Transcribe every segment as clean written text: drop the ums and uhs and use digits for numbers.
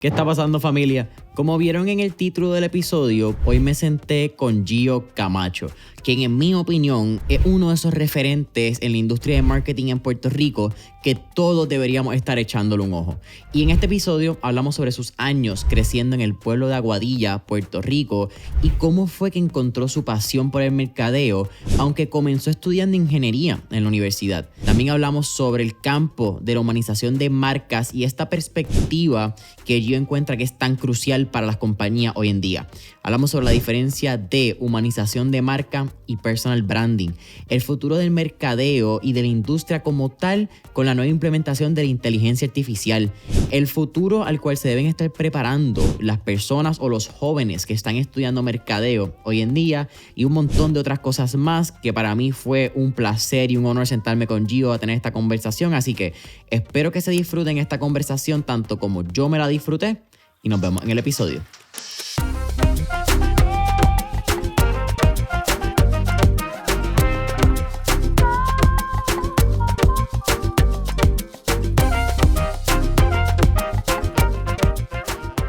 ¿Qué está pasando, familia? Como vieron en el título del episodio, hoy me senté con Gio Camacho, quien en mi opinión es uno de esos referentes en la industria de marketing en Puerto Rico que todos deberíamos estar echándole un ojo. Y en este episodio hablamos sobre sus años creciendo en el pueblo de Aguadilla, Puerto Rico, y cómo fue que encontró su pasión por el mercadeo, aunque comenzó estudiando ingeniería en la universidad. También hablamos sobre el campo de la humanización de marcas y esta perspectiva que Gio encuentra que es tan crucial para las compañías hoy en día. Hablamos sobre la diferencia de humanización de marca y personal branding, el futuro del mercadeo y de la industria como tal con la nueva implementación de la inteligencia artificial, el futuro al cual se deben estar preparando las personas o los jóvenes que están estudiando mercadeo hoy en día y un montón de otras cosas más que para mí fue un placer y un honor sentarme con Gio a tener esta conversación, así que espero que se disfruten esta conversación tanto como yo me la disfruté y nos vemos en el episodio.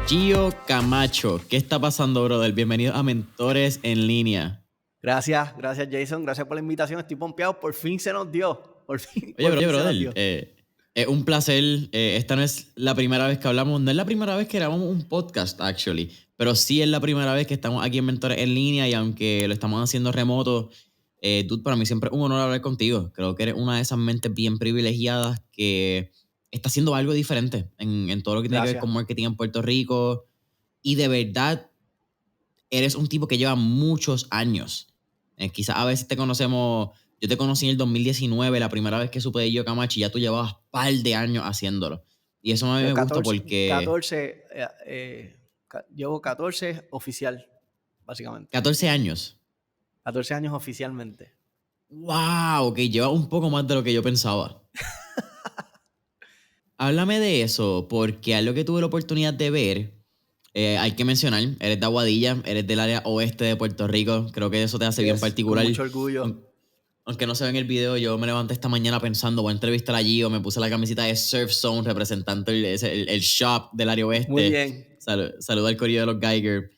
Gio Camacho, ¿qué está pasando, brother? Bienvenido a Mentores en Línea. Gracias Jason, gracias por la invitación, estoy pompeado, por fin se nos dio, por fin Oye, se brother, nos dio. es un placer, esta no es la primera vez que hablamos, no es la primera vez que grabamos un podcast, actually, pero sí es la primera vez que estamos aquí en Mentores en Línea y aunque lo estamos haciendo remoto, dude, para mí siempre es un honor hablar contigo. Creo que eres una de esas mentes bien privilegiadas que está haciendo algo diferente en todo lo que tiene que ver Gracias. con marketing en Puerto Rico y de verdad eres un tipo que lleva muchos años. Quizás a veces te conocemos, yo te conocí en el 2019, la primera vez que supe de Gio Camacho, y ya tú llevabas par de años haciéndolo. Y eso a mí me gusta porque... Llevo 14 oficial, básicamente. 14 años. 14 años oficialmente. ¡Wow! Ok, lleva un poco más de lo que yo pensaba. Háblame de eso, porque algo que tuve la oportunidad de ver, hay que mencionar, eres de Aguadilla, eres del área oeste de Puerto Rico, creo que eso te hace bien particular. Con mucho orgullo. Aunque no se ve en el video, yo me levanté esta mañana pensando, voy a entrevistar a Gio, me puse la camiseta de Surf Zone representando el shop del área oeste. Muy bien. Saludo al corillo de los Geiger.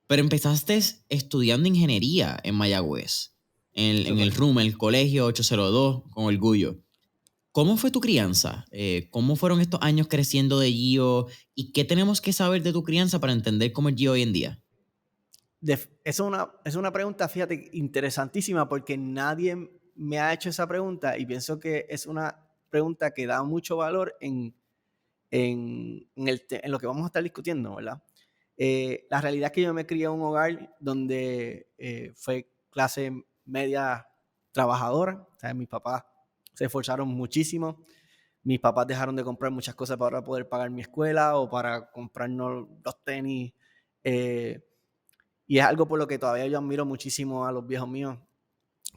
Pero empezaste estudiando ingeniería en Mayagüez, en el RUM, el colegio 802, con orgullo. ¿Cómo fue tu crianza? ¿Cómo fueron estos años creciendo de Gio? ¿Y qué tenemos que saber de tu crianza para entender cómo es Gio hoy en día? Es una pregunta, fíjate, interesantísima porque nadie me ha hecho esa pregunta y pienso que es una pregunta que da mucho valor en lo que vamos a estar discutiendo, ¿verdad? La realidad es que yo me crié en un hogar donde fue clase media trabajadora. O sea, mis papás se esforzaron muchísimo. Mis papás dejaron de comprar muchas cosas para poder pagar mi escuela o para comprarnos los tenis. Y es algo por lo que todavía yo admiro muchísimo a los viejos míos,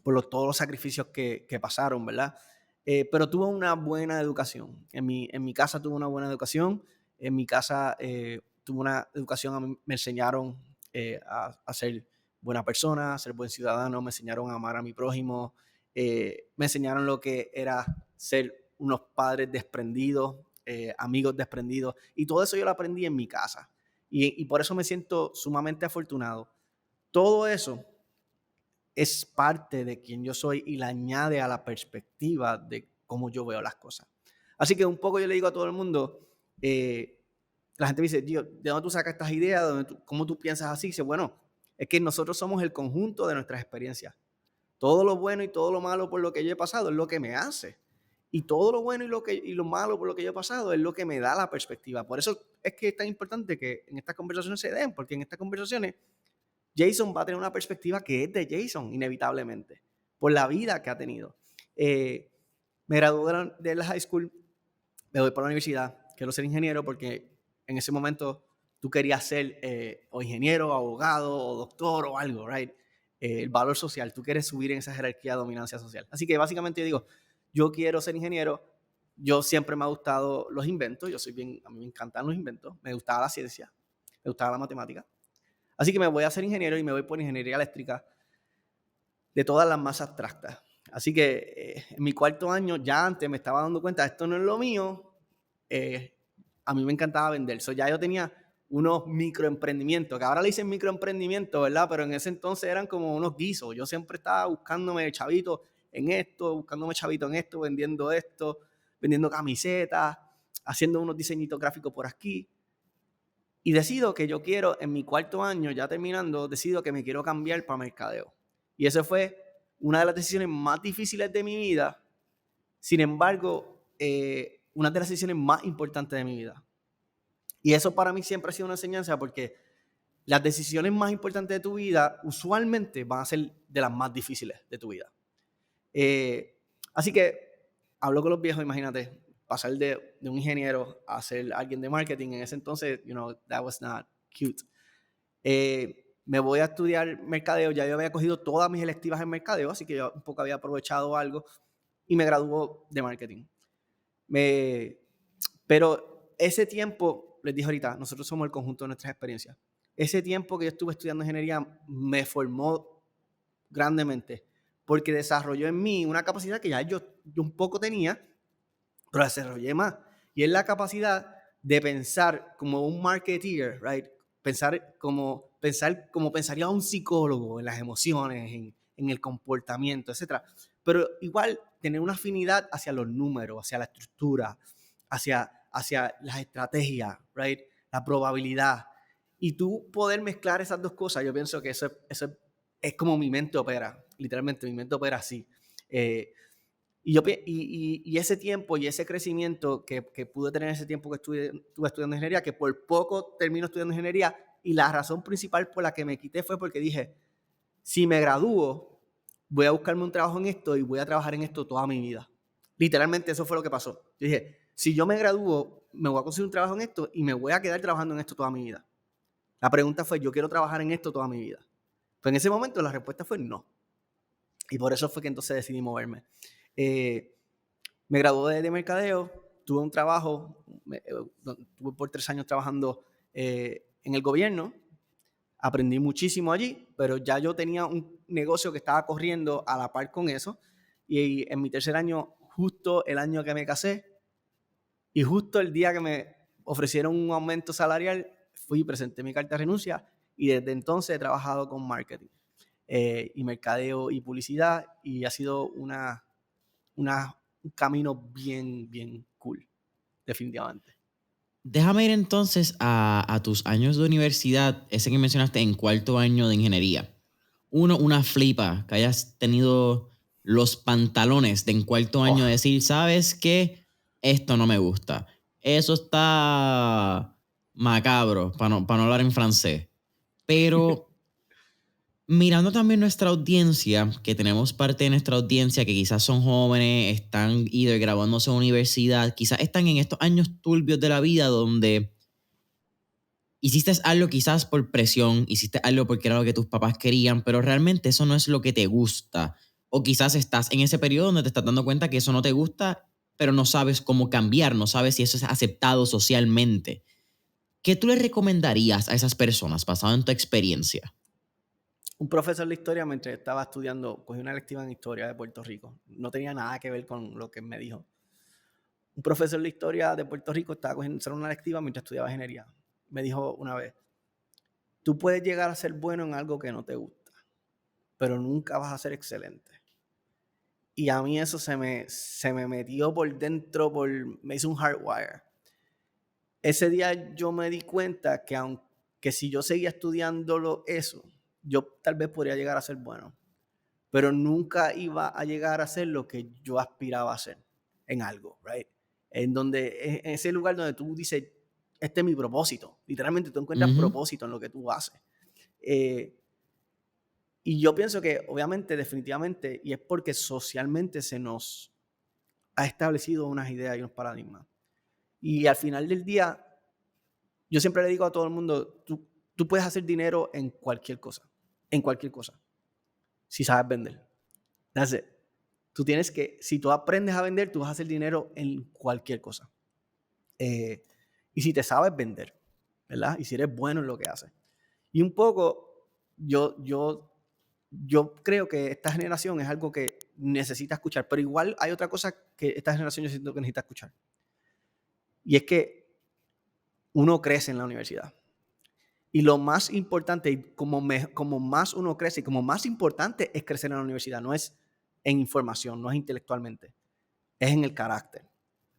por todos los sacrificios que pasaron, ¿verdad? Pero tuve una buena educación. En mi casa tuve una buena educación. En mi casa tuve una educación, a mí me enseñaron a ser buena persona, a ser buen ciudadano, me enseñaron a amar a mi prójimo, me enseñaron lo que era ser unos padres desprendidos, amigos desprendidos, y todo eso yo lo aprendí en mi casa. Y por eso me siento sumamente afortunado. Todo eso es parte de quien yo soy y le añade a la perspectiva de cómo yo veo las cosas. Así que un poco yo le digo a todo el mundo, la gente me dice, tío, ¿de dónde tú sacas estas ideas? ¿Cómo tú piensas así? Dice, bueno, es que nosotros somos el conjunto de nuestras experiencias. Todo lo bueno y todo lo malo por lo que yo he pasado es lo que me hace. Y todo lo bueno y lo malo por lo que yo he pasado es lo que me da la perspectiva. Por eso es que es tan importante que en estas conversaciones se den, porque en estas conversaciones Jason va a tener una perspectiva que es de Jason, inevitablemente, por la vida que ha tenido. Me gradué de la high school, me voy para la universidad, quiero ser ingeniero porque en ese momento tú querías ser o ingeniero, abogado, o doctor o algo, right? El valor social, tú quieres subir en esa jerarquía de dominancia social. Así que básicamente yo digo, yo quiero ser ingeniero, yo siempre me ha gustado los inventos, a mí me encantan los inventos, me gustaba la ciencia, me gustaba la matemática. Así que me voy a hacer ingeniero y me voy por ingeniería eléctrica de todas las más abstractas. Así que en mi cuarto año, ya antes me estaba dando cuenta, esto no es lo mío. a mí me encantaba vender. So, ya yo tenía unos microemprendimientos, que ahora le dicen microemprendimientos, ¿verdad? Pero en ese entonces eran como unos guisos. Yo siempre estaba buscándome chavito en esto, vendiendo camisetas, haciendo unos diseñitos gráficos por aquí. Y decido que yo quiero, en mi cuarto año, ya terminando, decido que me quiero cambiar para mercadeo. Y esa fue una de las decisiones más difíciles de mi vida. Sin embargo, una de las decisiones más importantes de mi vida. Y eso para mí siempre ha sido una enseñanza, porque las decisiones más importantes de tu vida usualmente van a ser de las más difíciles de tu vida. Así que hablo con los viejos, imagínate, pasar de un ingeniero a ser alguien de marketing. En ese entonces, that was not cute. Me voy a estudiar mercadeo. Ya yo había cogido todas mis electivas en mercadeo, así que yo un poco había aprovechado algo y me graduó de marketing. Pero ese tiempo, les dije ahorita, nosotros somos el conjunto de nuestras experiencias. Ese tiempo que yo estuve estudiando ingeniería me formó grandemente, porque desarrolló en mí una capacidad que ya yo un poco tenía, pero desarrollé más. Y es la capacidad de pensar como un marketeer, right? Pensar como pensaría un psicólogo en las emociones, en el comportamiento, etc. Pero igual tener una afinidad hacia los números, hacia la estructura, hacia las estrategias, right? La probabilidad. Y tú poder mezclar esas dos cosas, yo pienso que eso es como mi mente opera, literalmente mi mente opera así. Y ese tiempo y ese crecimiento que pude tener ese tiempo que estuve estudiando ingeniería, que por poco termino estudiando ingeniería, y la razón principal por la que me quité fue porque dije, si me gradúo, voy a buscarme un trabajo en esto y voy a trabajar en esto toda mi vida. Literalmente eso fue lo que pasó. Yo dije, si yo me gradúo, me voy a conseguir un trabajo en esto y me voy a quedar trabajando en esto toda mi vida. La pregunta fue, ¿yo quiero trabajar en esto toda mi vida? Pues en ese momento la respuesta fue no. Y por eso fue que entonces decidí moverme. Me gradué de mercadeo, tuve un trabajo, tuve por 3 años trabajando en el gobierno, aprendí muchísimo allí, pero ya yo tenía un negocio que estaba corriendo a la par con eso, y en mi tercer año, justo el año que me casé, y justo el día que me ofrecieron un aumento salarial, fui y presenté mi carta de renuncia, y desde entonces he trabajado con marketing y mercadeo y publicidad, y ha sido un camino bien, bien cool, definitivamente. Déjame ir entonces a tus años de universidad, ese que mencionaste en cuarto año de ingeniería. Una flipa, que hayas tenido los pantalones de en cuarto año de decir, ¿sabes qué? Esto no me gusta. Eso está macabro, para no hablar en francés. Pero mirando también nuestra audiencia, que tenemos parte de nuestra audiencia que quizás son jóvenes, están graduándose en universidad, quizás están en estos años turbios de la vida donde hiciste algo quizás por presión, hiciste algo porque era lo que tus papás querían, pero realmente eso no es lo que te gusta. O quizás estás en ese periodo donde te estás dando cuenta que eso no te gusta, pero no sabes cómo cambiar, no sabes si eso es aceptado socialmente. ¿Qué tú le recomendarías a esas personas basado en tu experiencia? Un profesor de historia, mientras estaba estudiando, cogí una electiva en historia de Puerto Rico. No tenía nada que ver con lo que me dijo. Un profesor de historia de Puerto Rico estaba cogiendo una electiva mientras estudiaba ingeniería. Me dijo una vez, tú puedes llegar a ser bueno en algo que no te gusta, pero nunca vas a ser excelente. Y a mí eso se me metió por dentro, me hizo un hardwire. Ese día yo me di cuenta que si yo seguía estudiándolo eso, yo tal vez podría llegar a ser bueno, pero nunca iba a llegar a ser lo que yo aspiraba a ser en algo, right? En ese lugar donde tú dices, este es mi propósito. Literalmente tú encuentras propósito en lo que tú haces. Y yo pienso que, obviamente, definitivamente, y es porque socialmente se nos ha establecido unas ideas y unos paradigmas. Y al final del día, yo siempre le digo a todo el mundo, tú puedes hacer dinero en cualquier cosa, si sabes vender. That's it. Si tú aprendes a vender, tú vas a hacer dinero en cualquier cosa. Y si te sabes vender, ¿verdad? Y si eres bueno en lo que haces. Y un poco, yo creo que esta generación es algo que necesita escuchar, pero igual hay otra cosa que esta generación yo siento que necesita escuchar. Y es que uno crece en la universidad. Y lo más importante, como más uno crece, como más importante es crecer en la universidad, no es en información, no es intelectualmente, es en el carácter,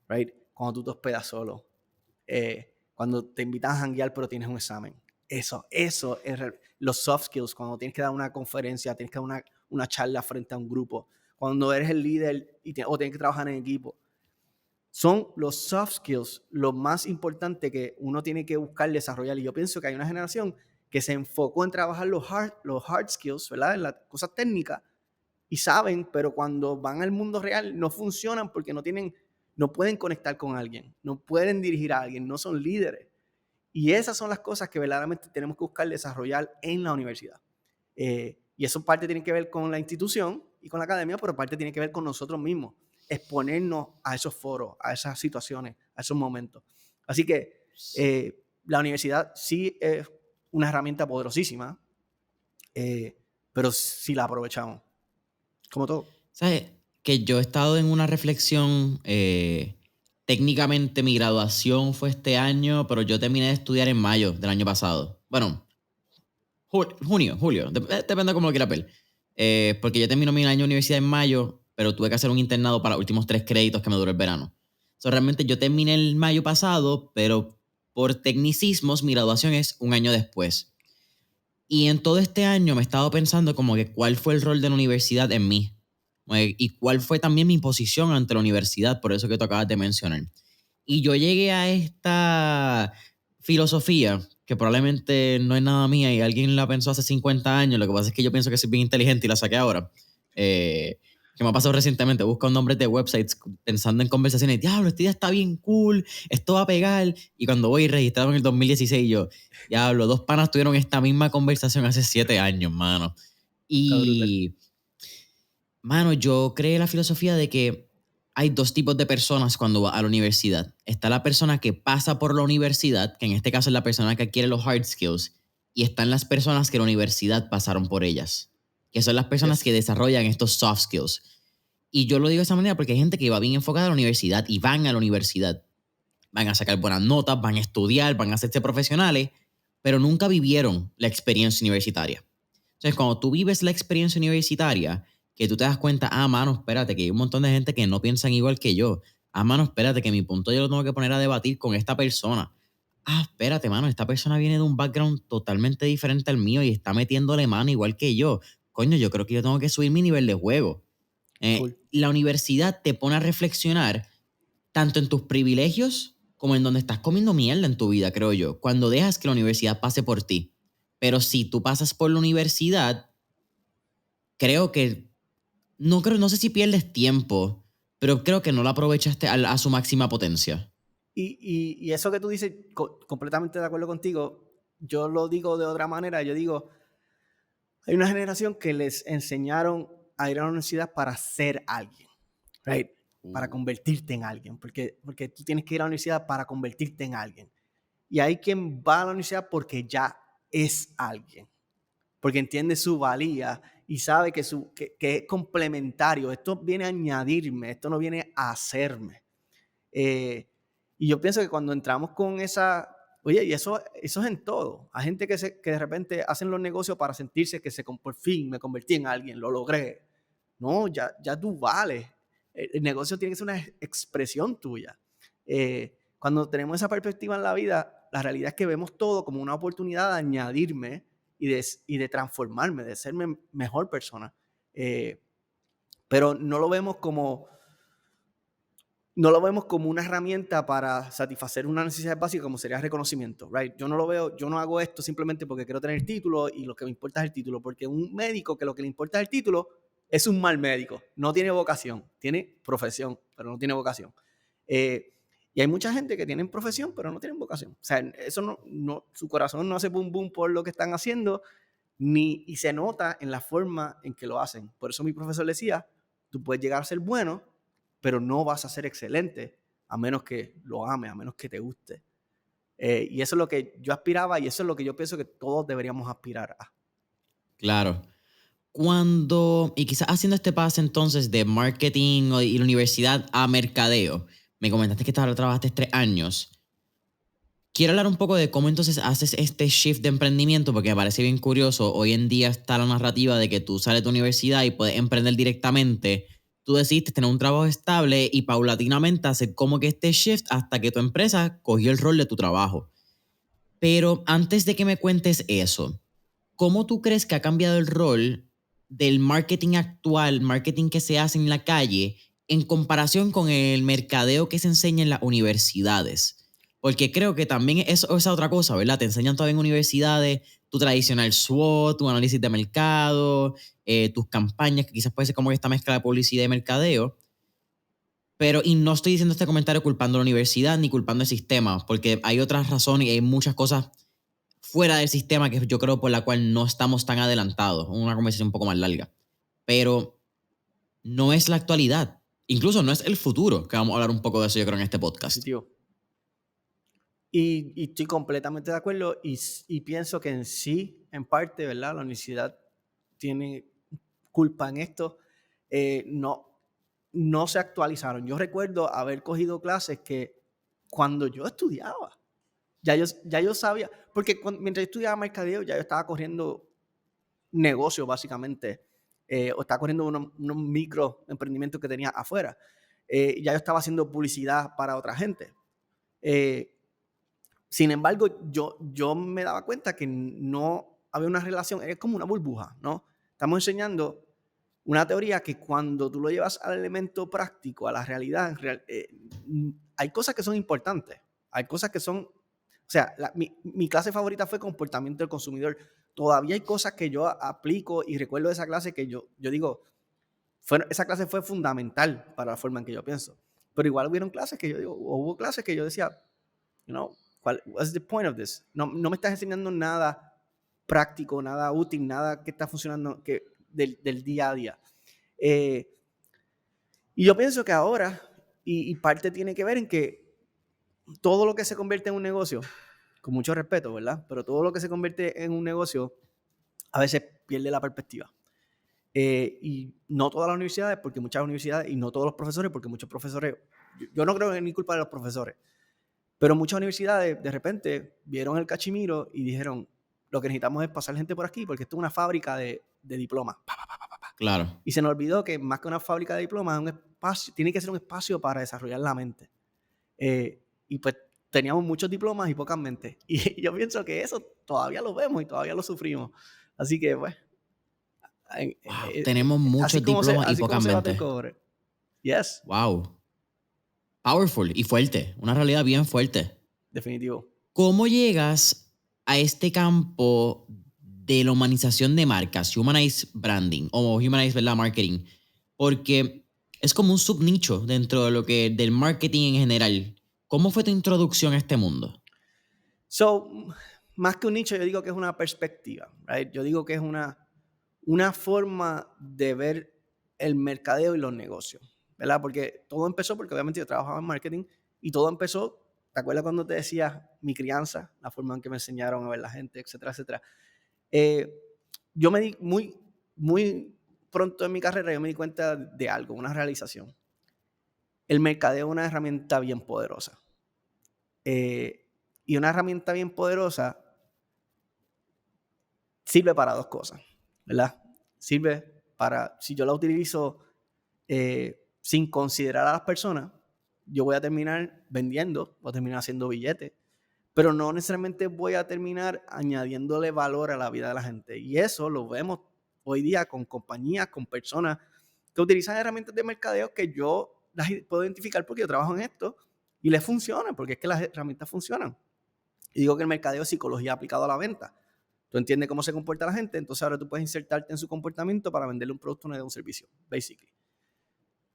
right? Cuando tú te hospedas solo, cuando te invitan a janguear pero tienes un examen. Eso es los soft skills, cuando tienes que dar una conferencia, tienes que dar una charla frente a un grupo, cuando eres el líder o tienes que trabajar en equipo. Son los soft skills lo más importante que uno tiene que buscar desarrollar. Y yo pienso que hay una generación que se enfocó en trabajar los hard skills, ¿verdad? En las cosas técnicas, y saben, pero cuando van al mundo real no funcionan porque no pueden conectar con alguien, no pueden dirigir a alguien, no son líderes. Y esas son las cosas que verdaderamente tenemos que buscar desarrollar en la universidad. Y eso parte tiene que ver con la institución y con la academia, pero parte tiene que ver con nosotros mismos, exponernos a esos foros, a esas situaciones, a esos momentos. Así que la universidad sí es una herramienta poderosísima, pero si la aprovechamos, como todo. ¿Sabes? Que yo he estado en una reflexión. Técnicamente mi graduación fue este año, pero yo terminé de estudiar en mayo del año pasado. Bueno, julio. Depende de cómo lo quiera ver. Porque yo termino mi año de universidad en mayo, pero tuve que hacer un internado para los últimos 3 créditos que me duró el verano. Realmente yo terminé el mayo pasado, pero por tecnicismos mi graduación es un año después. Y en todo este año me he estado pensando como que cuál fue el rol de la universidad en mí. Y cuál fue también mi posición ante la universidad, por eso que tú acabas de mencionar. Y yo llegué a esta filosofía, que probablemente no es nada mía y alguien la pensó hace 50 años, lo que pasa es que yo pienso que soy bien inteligente y la saqué ahora. Que me ha pasado recientemente, busco nombres de websites pensando en conversaciones, diablo, esta idea está bien cool, esto va a pegar, y cuando voy registrado en el 2016 yo, diablo, 2 panas tuvieron esta misma conversación hace 7 años, mano. Y, mano, yo creé la filosofía de que hay 2 tipos de personas cuando va a la universidad. Está la persona que pasa por la universidad, que en este caso es la persona que adquiere los hard skills, y están las personas que la universidad pasaron por ellas, que son las personas que desarrollan estos soft skills. Y yo lo digo de esa manera porque hay gente que va bien enfocada a la universidad y van a la universidad. Van a sacar buenas notas, van a estudiar, van a hacerse profesionales, pero nunca vivieron la experiencia universitaria. Entonces, cuando tú vives la experiencia universitaria, que tú te das cuenta, mano, espérate, que hay un montón de gente que no piensan igual que yo. Mano, espérate, que mi punto yo lo tengo que poner a debatir con esta persona. Espérate, mano, esta persona viene de un background totalmente diferente al mío y está metiéndole mano igual que yo. Coño, yo creo que yo tengo que subir mi nivel de juego. La universidad te pone a reflexionar tanto en tus privilegios como en donde estás comiendo mierda en tu vida, creo yo, cuando dejas que la universidad pase por ti. Pero si tú pasas por la universidad, creo que, no sé si pierdes tiempo, pero creo que no la aprovechaste a su máxima potencia. Y eso que tú dices, completamente de acuerdo contigo, yo lo digo de otra manera, yo digo, hay una generación que les enseñaron a ir a la universidad para ser alguien, right? Para convertirte en alguien, porque tú tienes que ir a la universidad para convertirte en alguien. Y hay quien va a la universidad porque ya es alguien, porque entiende su valía y sabe que es complementario. Esto viene a añadirme, esto no viene a hacerme. Y yo pienso que cuando entramos con esa... Oye, y eso es en todo. Hay gente que de repente hacen los negocios para sentirse que por fin me convertí en alguien, lo logré. No, ya tú vales. El negocio tiene que ser una expresión tuya. Cuando tenemos esa perspectiva en la vida, la realidad es que vemos todo como una oportunidad de añadirme y de transformarme, de serme mejor persona. Pero no lo vemos como una herramienta para satisfacer una necesidad básica como sería el reconocimiento, right? Yo no hago esto simplemente porque quiero tener el título y lo que me importa es el título, porque un médico que lo que le importa es el título es un mal médico, no tiene vocación, tiene profesión, pero no tiene vocación. Y hay mucha gente que tiene profesión, pero no tienen vocación. O sea, eso su corazón no hace boom boom por lo que están haciendo, y se nota en la forma en que lo hacen. Por eso mi profesor decía, tú puedes llegar a ser bueno, pero no vas a ser excelente a menos que lo ames, a menos que te guste. Y eso es lo que yo aspiraba y eso es lo que yo pienso que todos deberíamos aspirar a. Claro. Y quizás haciendo este pase entonces de marketing y la universidad a mercadeo, me comentaste que trabajaste 3 años. Quiero hablar un poco de cómo entonces haces este shift de emprendimiento, porque me parece bien curioso. Hoy en día está la narrativa de que tú sales de tu universidad y puedes emprender directamente. Tú decidiste tener un trabajo estable y paulatinamente hacer como que este shift hasta que tu empresa cogió el rol de tu trabajo. Pero antes de que me cuentes eso, ¿cómo tú crees que ha cambiado el rol del marketing actual, marketing que se hace en la calle, en comparación con el mercadeo que se enseña en las universidades? Porque creo que también eso es otra cosa, ¿verdad? Te enseñan todavía en universidades tu tradicional SWOT, tu análisis de mercado, tus campañas, que quizás puede ser como que esta mezcla de publicidad y mercadeo. Pero, y no estoy diciendo este comentario culpando a la universidad ni culpando el sistema, porque hay otras razones y hay muchas cosas fuera del sistema que yo creo por la cual no estamos tan adelantados. Una conversación un poco más larga. Pero no es la actualidad. Incluso no es el futuro, que vamos a hablar un poco de eso yo creo en este podcast. Definitivo. Y estoy completamente de acuerdo y pienso que en sí, en parte, ¿verdad? La universidad tiene culpa en esto. No se actualizaron. Yo recuerdo haber cogido clases que cuando yo estudiaba, ya yo sabía, porque mientras yo estudiaba mercadeo, ya yo estaba corriendo negocios básicamente, o estaba corriendo unos micro emprendimientos que tenía afuera. Ya yo estaba haciendo publicidad para otra gente. Sin embargo, yo me daba cuenta que no había una relación, es como una burbuja, ¿no? Estamos enseñando una teoría que cuando tú lo llevas al elemento práctico, a la realidad, hay cosas que son importantes, hay cosas que son, o sea, mi clase favorita fue comportamiento del consumidor. Todavía hay cosas que yo aplico y recuerdo de esa clase que yo digo, esa clase fue fundamental para la forma en que yo pienso. Pero igual hubieron clases que yo digo, hubo clases que yo decía, you know, what's the point of this? No me estás enseñando nada práctico, nada útil, nada que está funcionando del día a día. Y yo pienso que ahora, y parte tiene que ver en que todo lo que se convierte en un negocio, con mucho respeto, ¿verdad? Pero todo lo que se convierte en un negocio a veces pierde la perspectiva. Y no todas las universidades, porque muchas universidades, y no todos los profesores, porque muchos profesores, yo no creo que es ni culpa de los profesores, pero muchas universidades de repente vieron el cachimiro y dijeron, lo que necesitamos es pasar gente por aquí, porque esto es una fábrica de diplomas. Claro. Y se nos olvidó que más que una fábrica de diplomas, es un espacio, tiene que ser un espacio para desarrollar la mente. Y pues teníamos muchos diplomas y pocas mentes. Y yo pienso que eso todavía lo vemos y todavía lo sufrimos. Así que, pues, Wow, tenemos muchos diplomas y así como pocas se bate el mentes. cobre. Yes, Wow. Powerful y fuerte. Una realidad bien fuerte. definitivo. ¿Cómo llegas a este campo de la humanización de marcas, humanized branding o humanized, ¿verdad? Marketing? Porque es como un subnicho dentro de lo que del marketing en general. ¿Cómo fue tu introducción a este mundo? So, más que un nicho, yo digo que es una perspectiva, right? Yo digo que es una forma de ver el mercadeo y los negocios, ¿verdad? Porque todo empezó porque obviamente yo trabajaba en marketing y todo empezó, ¿te acuerdas cuando te decía mi crianza, la forma en que me enseñaron a ver la gente, etcétera, etcétera? Yo me di muy pronto en mi carrera, yo me di cuenta de algo, una realización. El mercadeo es una herramienta bien poderosa. Y una herramienta bien poderosa sirve para dos cosas, ¿verdad? Sirve para, si yo la utilizo sin considerar a las personas, yo voy a terminar vendiendo, voy a terminar haciendo billetes, pero no necesariamente voy a terminar añadiéndole valor a la vida de la gente. Y eso lo vemos hoy día con compañías, con personas que utilizan herramientas de mercadeo que yo las puedo identificar porque yo trabajo en esto y les funciona, porque es que las herramientas funcionan. Y digo que el mercadeo es psicología aplicado a la venta. Tú entiendes cómo se comporta la gente, entonces ahora tú puedes insertarte en su comportamiento para venderle un producto o un servicio, basically.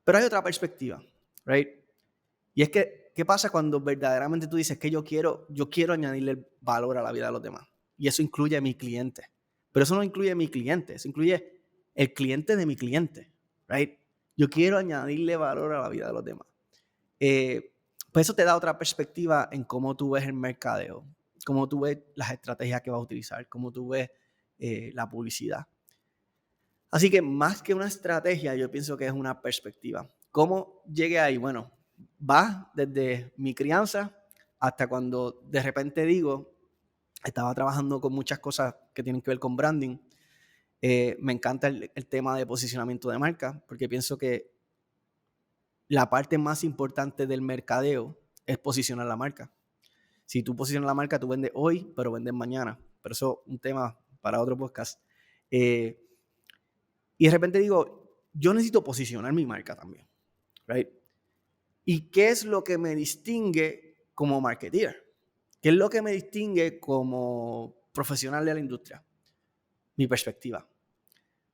Pero hay otra perspectiva, right? Y es que, ¿qué pasa cuando verdaderamente tú dices que yo quiero añadirle valor a la vida de los demás? Y eso incluye a mi cliente. Pero eso no incluye a mi cliente, eso incluye el cliente de mi cliente, right? Yo quiero añadirle valor a la vida de los demás. Pues eso te da otra perspectiva en cómo tú ves el mercadeo, cómo tú ves las estrategias que vas a utilizar, cómo tú ves la publicidad. Así que más que una estrategia, yo pienso que es una perspectiva. ¿Cómo llegué ahí? Bueno, va desde mi crianza, hasta cuando de repente digo, estaba trabajando con muchas cosas que tienen que ver con branding. Me encanta el tema de posicionamiento de marca, porque pienso que la parte más importante del mercadeo es posicionar la marca. Si tú posicionas la marca, tú vendes hoy, pero vendes mañana. Pero eso es un tema para otro podcast. Y de repente digo, yo necesito posicionar mi marca también, right? ¿Y qué es lo que me distingue como marketeer? ¿Qué es lo que me distingue como profesional de la industria? Mi perspectiva.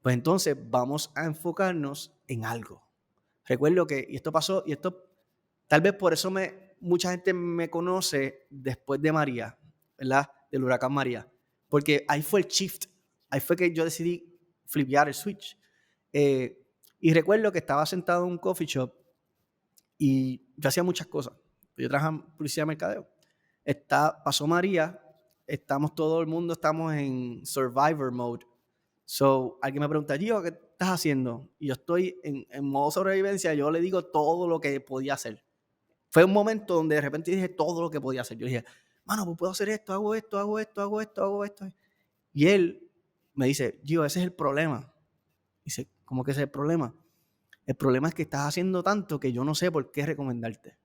Pues entonces vamos a enfocarnos en algo. Recuerdo que, y esto pasó, y esto tal vez por eso mucha gente me conoce después de María, ¿verdad? Del huracán María. Porque ahí fue el shift. Ahí fue que yo decidí flipear el switch. Y recuerdo que estaba sentado en un coffee shop y yo hacía muchas cosas. Yo trabajaba en publicidad de mercadeo. Pasó María, todo el mundo estamos en survivor mode. So, alguien me pregunta, Gio, ¿qué estás haciendo? Y yo estoy en modo sobrevivencia, yo le digo todo lo que podía hacer. Fue un momento donde de repente dije todo lo que podía hacer. Yo dije, mano, pues puedo hacer esto, hago esto, hago esto, hago esto, hago esto. Y él me dice, Gio, ese es el problema. Dice, ¿cómo que ese es el problema? El problema es que estás haciendo tanto que yo no sé por qué recomendarte.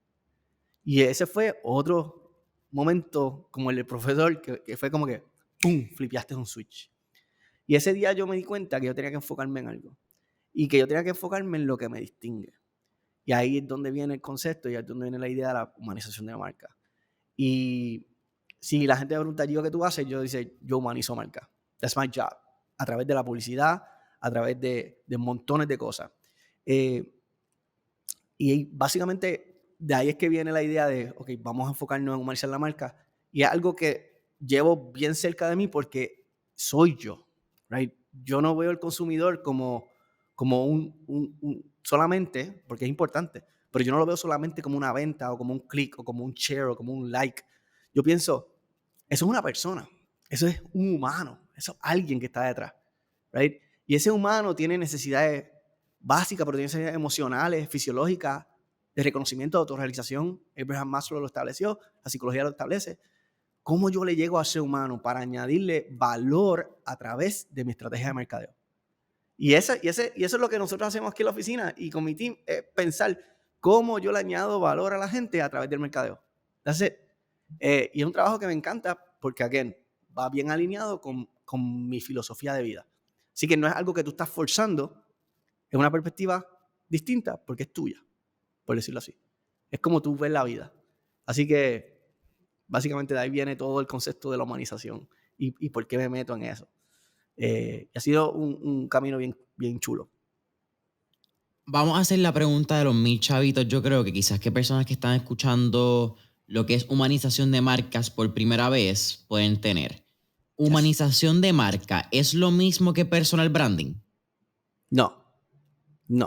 Y ese fue otro momento como el del profesor que fue como que, ¡pum!, flipeaste un switch. Y ese día yo me di cuenta que yo tenía que enfocarme en algo. Y que yo tenía que enfocarme en lo que me distingue. Y ahí es donde viene el concepto y ahí es donde viene la idea de la humanización de la marca. Y si la gente me pregunta, ¿yo qué tú haces? Yo digo, yo humanizo marca. That's my job. A través de la publicidad, a través de montones de cosas. Y básicamente de ahí es que viene la idea de, ok, vamos a enfocarnos en humanizar la marca. Y es algo que llevo bien cerca de mí porque soy yo, right? Yo no veo al consumidor como solamente, porque es importante, pero yo no lo veo solamente como una venta o como un clic o como un share o como un like. Yo pienso, eso es una persona, eso es un humano, eso es alguien que está detrás, right? Y ese humano tiene necesidades básicas, pero tiene necesidades emocionales, fisiológicas, de reconocimiento, de autorrealización. Abraham Maslow lo estableció, la psicología lo establece. ¿Cómo yo le llego a ese humano para añadirle valor a través de mi estrategia de mercadeo? Y eso es lo que nosotros hacemos aquí en la oficina y con mi team, pensar cómo yo le añado valor a la gente a través del mercadeo. That's it. Y es un trabajo que me encanta porque, again, va bien alineado con mi filosofía de vida. Así que no es algo que tú estás forzando, es una perspectiva distinta porque es tuya, por decirlo así. Es como tú ves la vida. Así que, básicamente, de ahí viene todo el concepto de la humanización y por qué me meto en eso. Ha sido un camino bien, bien chulo. Vamos a hacer la pregunta de los 1000 chavitos. Yo creo que quizás que personas que están escuchando lo que es humanización de marcas por primera vez pueden tener. ¿Humanización de marca es lo mismo que personal branding? No.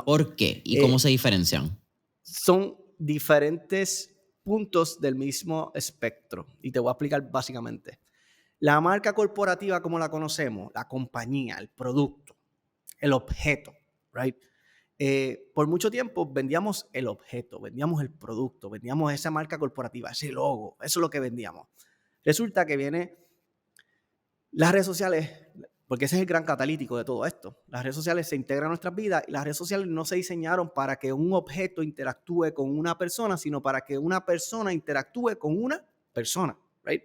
¿Por qué? ¿Y cómo se diferencian? Son diferentes puntos del mismo espectro. Y te voy a explicar básicamente. La marca corporativa, como la conocemos, la compañía, el producto, el objeto, right? Por mucho tiempo vendíamos el objeto, vendíamos el producto, vendíamos esa marca corporativa, ese logo, eso es lo que vendíamos. Resulta que viene las redes sociales, porque ese es el gran catalítico de todo esto. Las redes sociales se integran a nuestras vidas y las redes sociales no se diseñaron para que un objeto interactúe con una persona, sino para que una persona interactúe con una persona, right?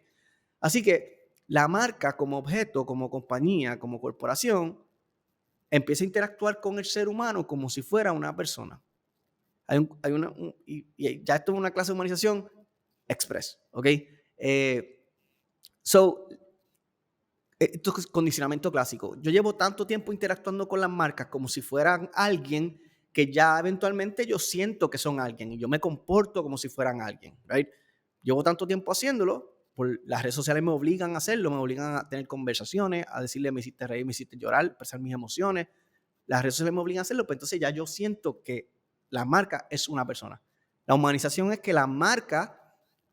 Así que la marca como objeto, como compañía, como corporación, empieza a interactuar con el ser humano como si fuera una persona. Y ya esto es una clase de humanización express, ¿ok? Esto es condicionamiento clásico. Yo llevo tanto tiempo interactuando con las marcas como si fueran alguien que ya eventualmente yo siento que son alguien y yo me comporto como si fueran alguien, right? Llevo tanto tiempo haciéndolo, las redes sociales me obligan a hacerlo, me obligan a tener conversaciones, a decirle me hiciste reír, me hiciste llorar, expresar mis emociones. Las redes sociales me obligan a hacerlo, pues entonces ya yo siento que la marca es una persona. La humanización es que la marca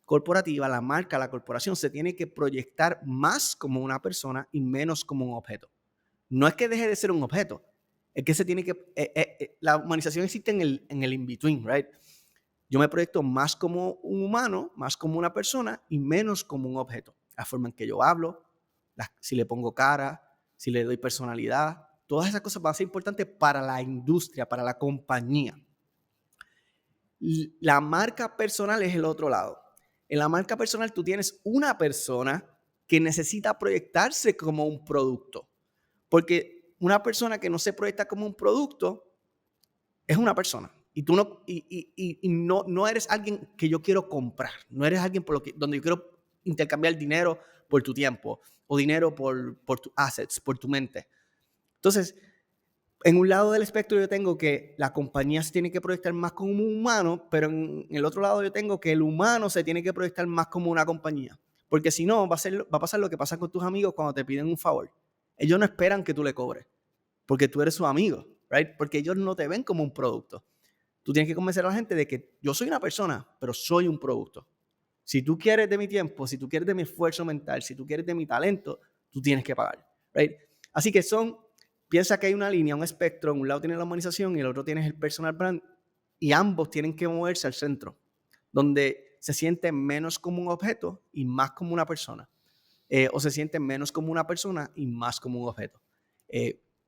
corporativa, la marca, la corporación se tiene que proyectar más como una persona y menos como un objeto. No es que deje de ser un objeto, es que se tiene que... la humanización existe en el in-between, right? Yo me proyecto más como un humano, más como una persona y menos como un objeto. La forma en que yo hablo, si le pongo cara, si le doy personalidad, todas esas cosas van a ser importantes para la industria, para la compañía. La marca personal es el otro lado. En la marca personal tú tienes una persona que necesita proyectarse como un producto. Porque una persona que no se proyecta como un producto es una persona. Y tú no eres alguien que yo quiero comprar. No eres alguien donde yo quiero intercambiar dinero por tu tiempo o dinero por tus assets, por tu mente. Entonces, en un lado del espectro yo tengo que la compañía se tiene que proyectar más como un humano, pero en el otro lado yo tengo que el humano se tiene que proyectar más como una compañía. Porque si no, va a pasar lo que pasa con tus amigos cuando te piden un favor. Ellos no esperan que tú le cobres, porque tú eres su amigo, right? Porque ellos no te ven como un producto. Tú tienes que convencer a la gente de que yo soy una persona, pero soy un producto. Si tú quieres de mi tiempo, si tú quieres de mi esfuerzo mental, si tú quieres de mi talento, tú tienes que pagar, right? Así que piensa que hay una línea, un espectro, en un lado tienes la humanización y el otro tienes el personal brand, y ambos tienen que moverse al centro, donde se sienten menos como un objeto y más como una persona, o se sienten menos como una persona y más como un objeto.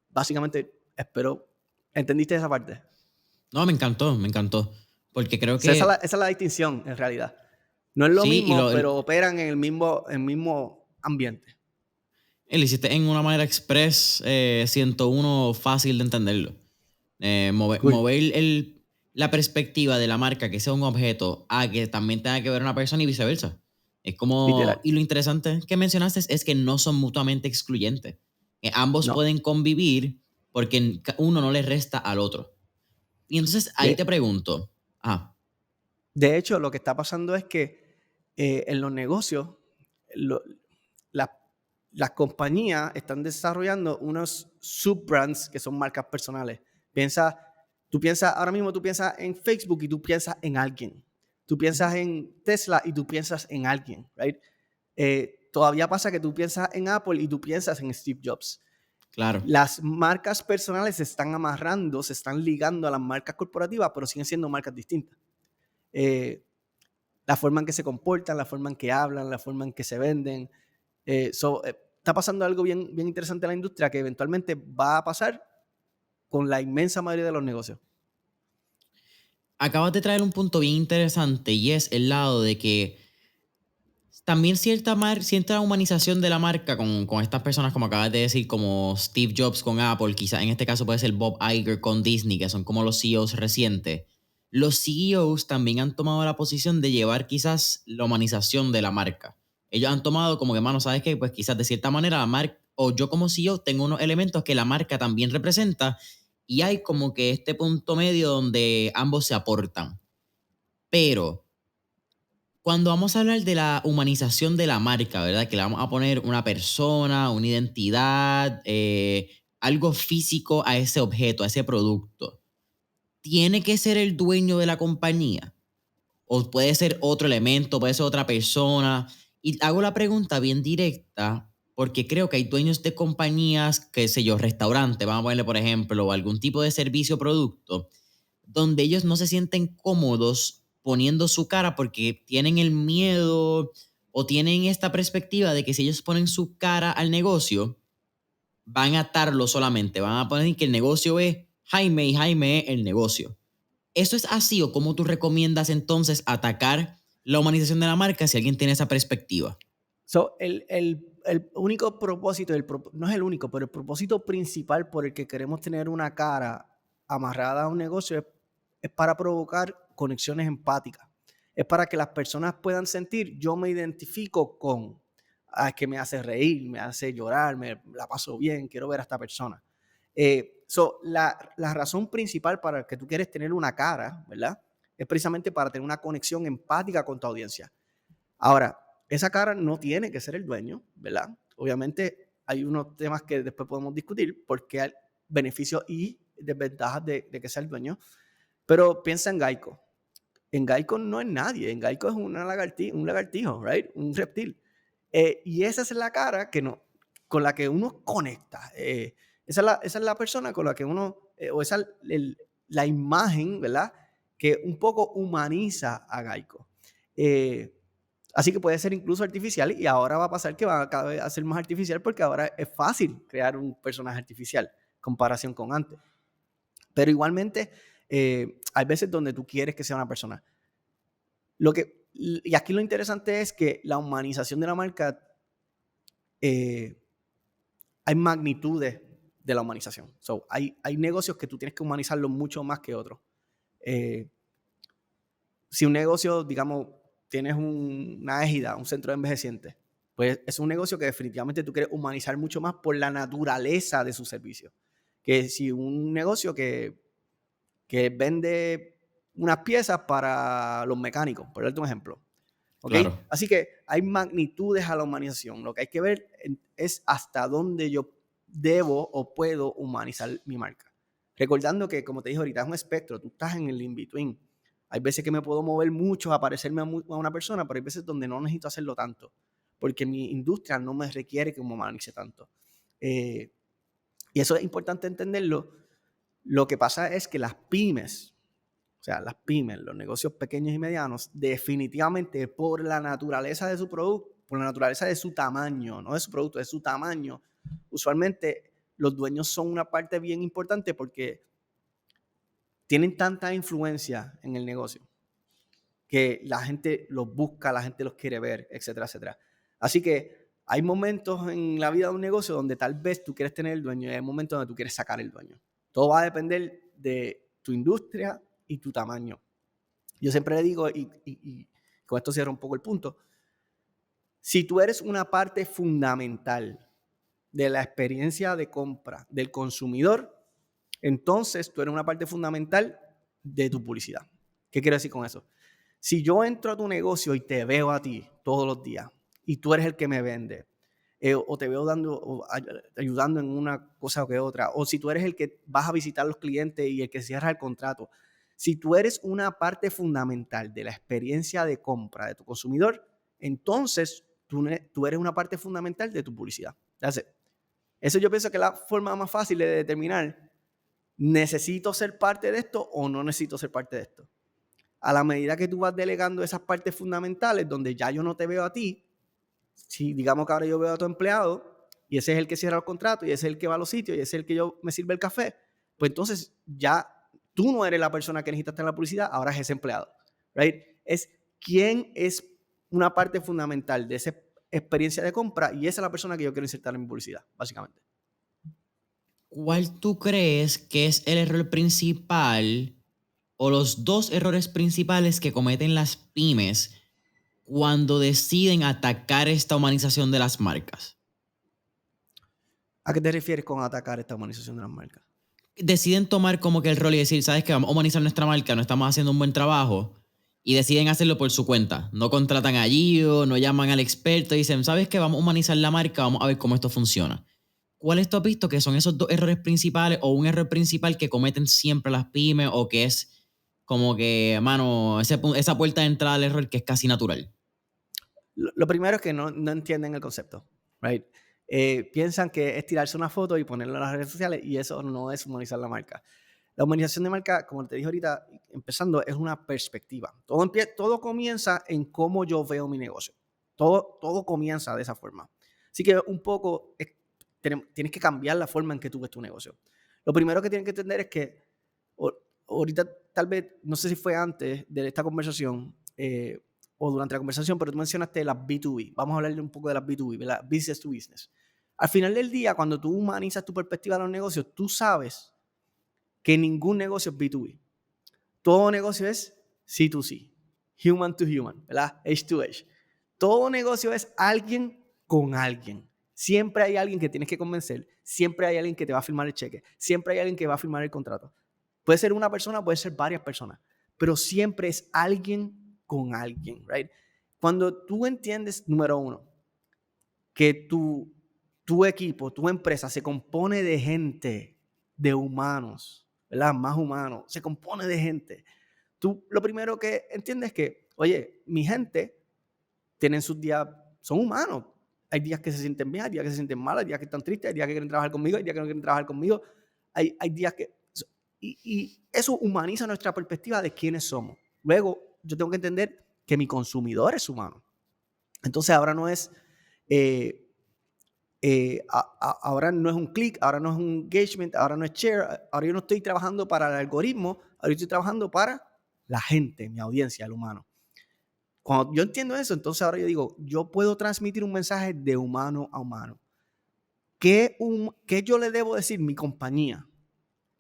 Básicamente, espero, ¿entendiste esa parte? No, me encantó, porque creo O sea, que esa es la distinción, en realidad. No es lo sí, mismo, pero operan en el mismo ambiente. lo hiciste en una manera express, 101, fácil de entenderlo. Cool. Mover la perspectiva de la marca que sea un objeto a que también tenga que ver una persona y viceversa. Es como, Literal. y lo interesante que mencionaste es que no son mutuamente excluyentes. Ambos No. pueden convivir porque uno no le resta al otro. Y entonces ahí te De, pregunto, de hecho, lo que está pasando es que en los negocios, lo- la- las compañías están desarrollando unos subbrands que son marcas personales. Ahora mismo tú piensas en Facebook y tú piensas en alguien. Tú piensas en Tesla y tú piensas en alguien, right? Todavía pasa que tú piensas en Apple y tú piensas en Steve Jobs. claro. Las marcas personales se están amarrando, se están ligando a las marcas corporativas, pero siguen siendo marcas distintas. La forma en que se comportan, la forma en que hablan, la forma en que se venden. Está pasando algo bien, bien interesante en la industria que eventualmente va a pasar con la inmensa mayoría de los negocios. Acabas de traer un punto bien interesante y es el lado de que también cierta humanización de la marca con estas personas, como acabas de decir, como Steve Jobs con Apple, quizás en este caso puede ser Bob Iger con Disney, que son como los CEOs recientes. Los CEOs también han tomado la posición de llevar quizás la humanización de la marca. Ellos han tomado como que, mano, ¿sabes qué? Pues quizás de cierta manera la marca, o yo como CEO tengo unos elementos que la marca también representa y hay como que este punto medio donde ambos se aportan. Pero cuando vamos a hablar de la humanización de la marca, ¿verdad? Que le vamos a poner una persona, una identidad, algo físico a ese objeto, a ese producto. ¿Tiene que ser el dueño de la compañía? ¿O puede ser otro elemento, puede ser otra persona? Y hago la pregunta bien directa porque creo que hay dueños de compañías, qué sé yo, restaurantes, vamos a ponerle por ejemplo, o algún tipo de servicio o producto, donde ellos no se sienten cómodos poniendo su cara porque tienen el miedo o tienen esta perspectiva de que si ellos ponen su cara al negocio, van a atarlo solamente, van a poner que el negocio es Jaime y Jaime es el negocio. ¿Eso es así o cómo tú recomiendas entonces atacar la humanización de la marca si alguien tiene esa perspectiva? El único propósito, no es el único, pero el propósito principal por el que queremos tener una cara amarrada a un negocio es para provocar conexiones empáticas. Es para que las personas puedan sentir, yo me identifico con, que me hace reír, me hace llorar, me la paso bien, quiero ver a esta persona. La razón principal para que tú quieres tener una cara, ¿verdad? Es precisamente para tener una conexión empática con tu audiencia. Ahora, esa cara no tiene que ser el dueño, ¿verdad? Obviamente hay unos temas que después podemos discutir porque hay beneficios y desventajas de que sea el dueño, pero piensa en Geico. En Geico no es nadie, en Geico es un lagartijo, right? Un reptil. Y esa es la cara con la que uno conecta. Esa es la persona con la que uno, o esa es la imagen, ¿verdad? que un poco humaniza a Geico. Así que puede ser incluso artificial y ahora va a pasar que va cada vez a ser más artificial porque ahora es fácil crear un personaje artificial en comparación con antes. Pero igualmente hay veces donde tú quieres que sea una persona. Y aquí lo interesante es que la humanización de la marca, hay magnitudes de la humanización. Hay negocios que tú tienes que humanizarlos mucho más que otros. Si un negocio, digamos, tienes una égida, un centro de envejecientes, pues es un negocio que definitivamente tú quieres humanizar mucho más por la naturaleza de su servicio. Que si un negocio que vende unas piezas para los mecánicos, por darte un ejemplo. ¿Okay? Claro. Así que hay magnitudes a la humanización. Lo que hay que ver es hasta dónde yo debo o puedo humanizar mi marca. Recordando que, como te dije ahorita, es un espectro. Tú estás en el in-between. Hay veces que me puedo mover mucho a parecerme a una persona, pero hay veces donde no necesito hacerlo tanto, porque mi industria no me requiere que me humanice tanto. Y eso es importante entenderlo. Lo que pasa es que las pymes, los negocios pequeños y medianos, definitivamente por la naturaleza de su producto, por la naturaleza de su tamaño, no de su producto, de su tamaño, usualmente los dueños son una parte bien importante porque tienen tanta influencia en el negocio que la gente los busca, la gente los quiere ver, etcétera, etcétera. Así que hay momentos en la vida de un negocio donde tal vez tú quieres tener el dueño y hay momentos donde tú quieres sacar el dueño. Todo va a depender de tu industria y tu tamaño. Yo siempre le digo, y con esto cierro un poco el punto, si tú eres una parte fundamental de la experiencia de compra del consumidor, entonces tú eres una parte fundamental de tu publicidad. ¿Qué quiero decir con eso? Si yo entro a tu negocio y te veo a ti todos los días y tú eres el que me vende, o te veo ayudando en una cosa o que otra, o si tú eres el que vas a visitar a los clientes y el que cierra el contrato, si tú eres una parte fundamental de la experiencia de compra de tu consumidor, entonces tú eres una parte fundamental de tu publicidad. Eso yo pienso que es la forma más fácil de determinar, ¿necesito ser parte de esto o no necesito ser parte de esto? A la medida que tú vas delegando esas partes fundamentales donde ya yo no te veo a ti, si digamos que ahora yo veo a tu empleado y ese es el que cierra el contrato y ese es el que va a los sitios y ese es el que me sirve el café, pues entonces ya tú no eres la persona que necesitas en la publicidad, ahora es ese empleado, right? Es quién es una parte fundamental de esa experiencia de compra y esa es la persona que yo quiero insertar en mi publicidad, básicamente. ¿Cuál tú crees que es el error principal o los dos errores principales que cometen las pymes cuando deciden atacar esta humanización de las marcas? ¿A qué te refieres con atacar esta humanización de las marcas? Deciden tomar como que el rol y decir, ¿sabes qué? Vamos a humanizar nuestra marca, no estamos haciendo un buen trabajo, y deciden hacerlo por su cuenta. No contratan a Gio, no llaman al experto y dicen, ¿sabes qué? Vamos a humanizar la marca, vamos a ver cómo esto funciona. ¿Cuáles tú has visto que son esos dos errores principales o un error principal que cometen siempre las pymes o que es como que, mano, esa puerta de entrada al error que es casi natural? Lo primero es que no entienden el concepto, right? Piensan que es tirarse una foto y ponerla en las redes sociales y eso no es humanizar la marca. La humanización de marca, como te dije ahorita, empezando, es una perspectiva. Todo comienza en cómo yo veo mi negocio. Todo comienza de esa forma. Así que un poco tienes que cambiar la forma en que tú ves tu negocio. Lo primero que tienes que entender es que ahorita tal vez, no sé si fue antes de esta conversación, o durante la conversación, pero tú mencionaste las B2B. Vamos a hablarle un poco de las B2B, ¿verdad? Business to business. Al final del día, cuando tú humanizas tu perspectiva de los negocios, tú sabes que ningún negocio es B2B. Todo negocio es C2C, human to human, ¿verdad? Edge to edge. Todo negocio es alguien con alguien. Siempre hay alguien que tienes que convencer. Siempre hay alguien que te va a firmar el cheque. Siempre hay alguien que va a firmar el contrato. Puede ser una persona, puede ser varias personas, pero siempre es alguien con alguien, right? Cuando tú entiendes, número uno, que tu equipo, tu empresa se compone de gente, de humanos, ¿verdad? Más humanos, se compone de gente. Tú lo primero que entiendes es que, oye, mi gente tienen sus días, son humanos. Hay días que se sienten bien, hay días que se sienten mal, hay días que están tristes, hay días que quieren trabajar conmigo, hay días que no quieren trabajar conmigo. Hay días que... y eso humaniza nuestra perspectiva de quiénes somos. Luego, yo tengo que entender que mi consumidor es humano. Entonces, ahora no es... ahora no es un click, ahora no es un engagement, ahora no es share, ahora yo no estoy trabajando para el algoritmo, ahora yo estoy trabajando para la gente, mi audiencia, el humano. Cuando yo entiendo eso, entonces ahora yo digo, yo puedo transmitir un mensaje de humano a humano. ¿Qué yo le debo decir? Mi compañía,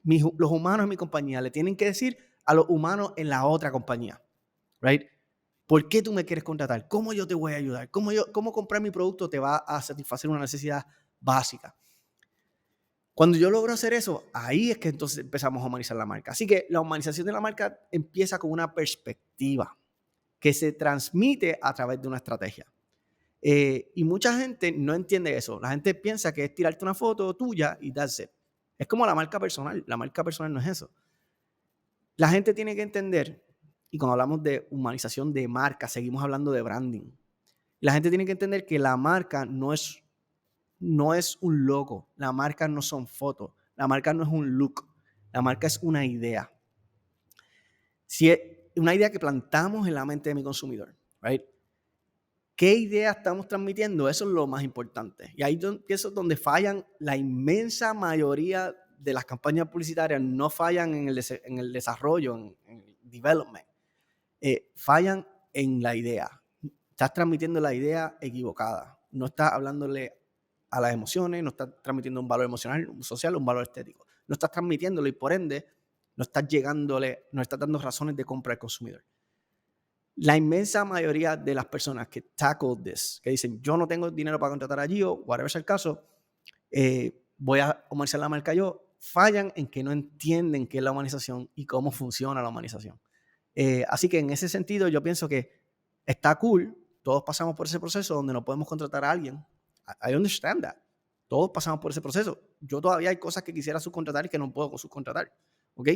los humanos en mi compañía le tienen que decir a los humanos en la otra compañía, right? ¿Por qué tú me quieres contratar? ¿Cómo yo te voy a ayudar? ¿Cómo comprar mi producto te va a satisfacer una necesidad básica? Cuando yo logro hacer eso, ahí es que entonces empezamos a humanizar la marca. Así que la humanización de la marca empieza con una perspectiva que se transmite a través de una estrategia. Y mucha gente no entiende eso. La gente piensa que es tirarte una foto tuya y that's it. Es como la marca personal. La marca personal no es eso. La gente tiene que entender, y cuando hablamos de humanización de marca, seguimos hablando de branding. La gente tiene que entender que la marca no es un logo, la marca no son fotos, la marca no es un look, la marca es una idea. Si es una idea que plantamos en la mente de mi consumidor, right? ¿Qué idea estamos transmitiendo? Eso es lo más importante. Y ahí eso es donde fallan la inmensa mayoría de las campañas publicitarias, no fallan en el desarrollo, en el development. Fallan en la idea. Estás transmitiendo la idea equivocada. No estás hablándole a las emociones, no estás transmitiendo un valor emocional, un social, un valor estético. No estás transmitiéndolo y por ende no estás dando razones de compra al consumidor. La inmensa mayoría de las personas que tackle this, que dicen yo no tengo dinero para contratar a Gio, whatever sea el caso, voy a humanizar la marca yo, fallan en que no entienden qué es la humanización y cómo funciona la humanización. Así que en ese sentido yo pienso que está cool, todos pasamos por ese proceso donde no podemos contratar a alguien. I understand that. Todos pasamos por ese proceso. Yo todavía hay cosas que quisiera subcontratar y que no puedo subcontratar. ¿Ok?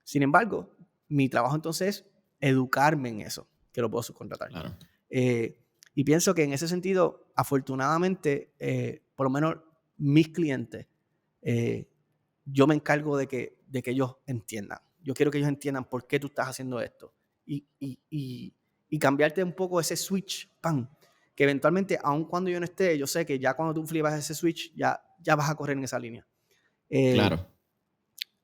Sin embargo, mi trabajo entonces es educarme en eso, que lo puedo subcontratar. Claro. Y pienso que en ese sentido, afortunadamente, por lo menos mis clientes, yo me encargo de que ellos entiendan. Yo quiero que ellos entiendan por qué tú estás haciendo esto. Y cambiarte un poco ese switch, ¡pam! Que eventualmente, aun cuando yo no esté, yo sé que ya cuando tú flipas ese switch, ya vas a correr en esa línea. Claro.